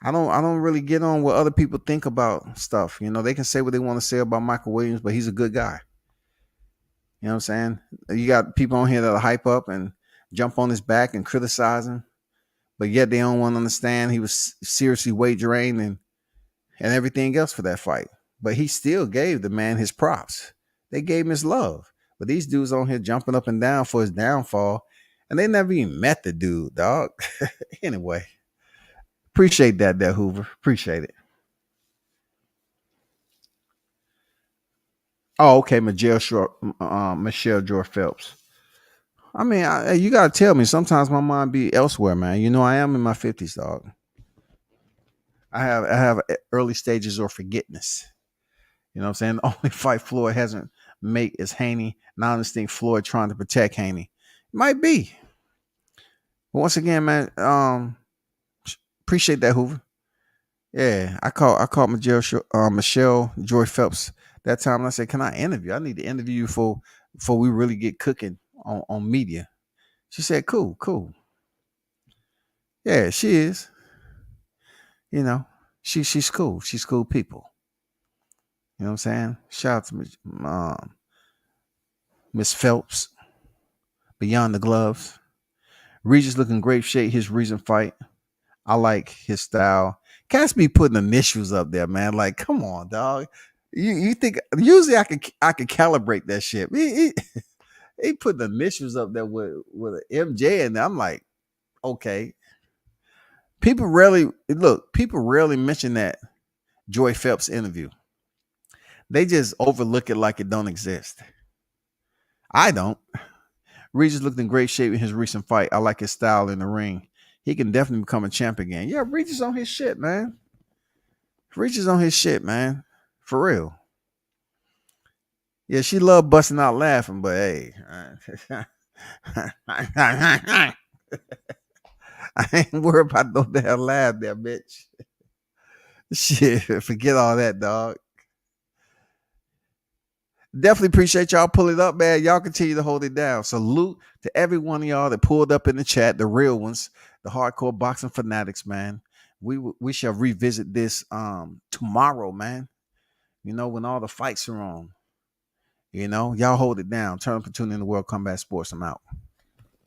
I don't really get on what other people think about stuff. They can say what they want to say about Michael Williams, but he's a good guy. You know what I'm saying? You got people on here that'll hype up and jump on his back and criticize him, but yet they don't want to understand he was seriously weight drained and everything else for that fight. But he still gave the man his props. They gave him his love. But these dudes on here jumping up and down for his downfall, and they never even met the dude, dog. Anyway, appreciate that, Hoover. Appreciate it. Oh, okay, Michelle George Phelps. I mean, you gotta tell me. Sometimes my mind be elsewhere, man. I am in my 50s, dog. I have early stages of forgetness. You know what I'm saying? The only fight Floyd hasn't made is Haney. And I understand Floyd trying to protect Haney. Might be. But once again, man, appreciate that, Hoover. Yeah, I called Michelle George Phelps that time, and I said, "Can I interview? I need to interview you before we really get cooking on media." She said, "Cool, cool." Yeah, she is. She's cool. She's cool people. You know what I'm saying? Shout out to Miss Phelps. Beyond the gloves. Regis looking great shape. His recent fight. I like his style. Cats be putting initials up there, man. Like, come on, dog. You think usually I could calibrate that shit. He put the initials up there with an MJ, and I'm like, okay. People rarely mention that Joy Phelps interview. They just overlook it like it don't exist. I don't. Regis looked in great shape in his recent fight. I like his style in the ring. He can definitely become a champ again. Yeah, Regis on his shit, man. Regis on his shit, man. For real. Yeah, she loved busting out laughing, but hey. I ain't worried about no damn laugh there, bitch. Shit, forget all that, dog. Definitely appreciate y'all pulling up, man. Y'all continue to hold it down. Salute to every one of y'all that pulled up in the chat, the real ones, the hardcore boxing fanatics, man. We shall revisit this tomorrow, man. When all the fights are on. Y'all hold it down. Turn up and tune in to World Combat Sports. I'm out.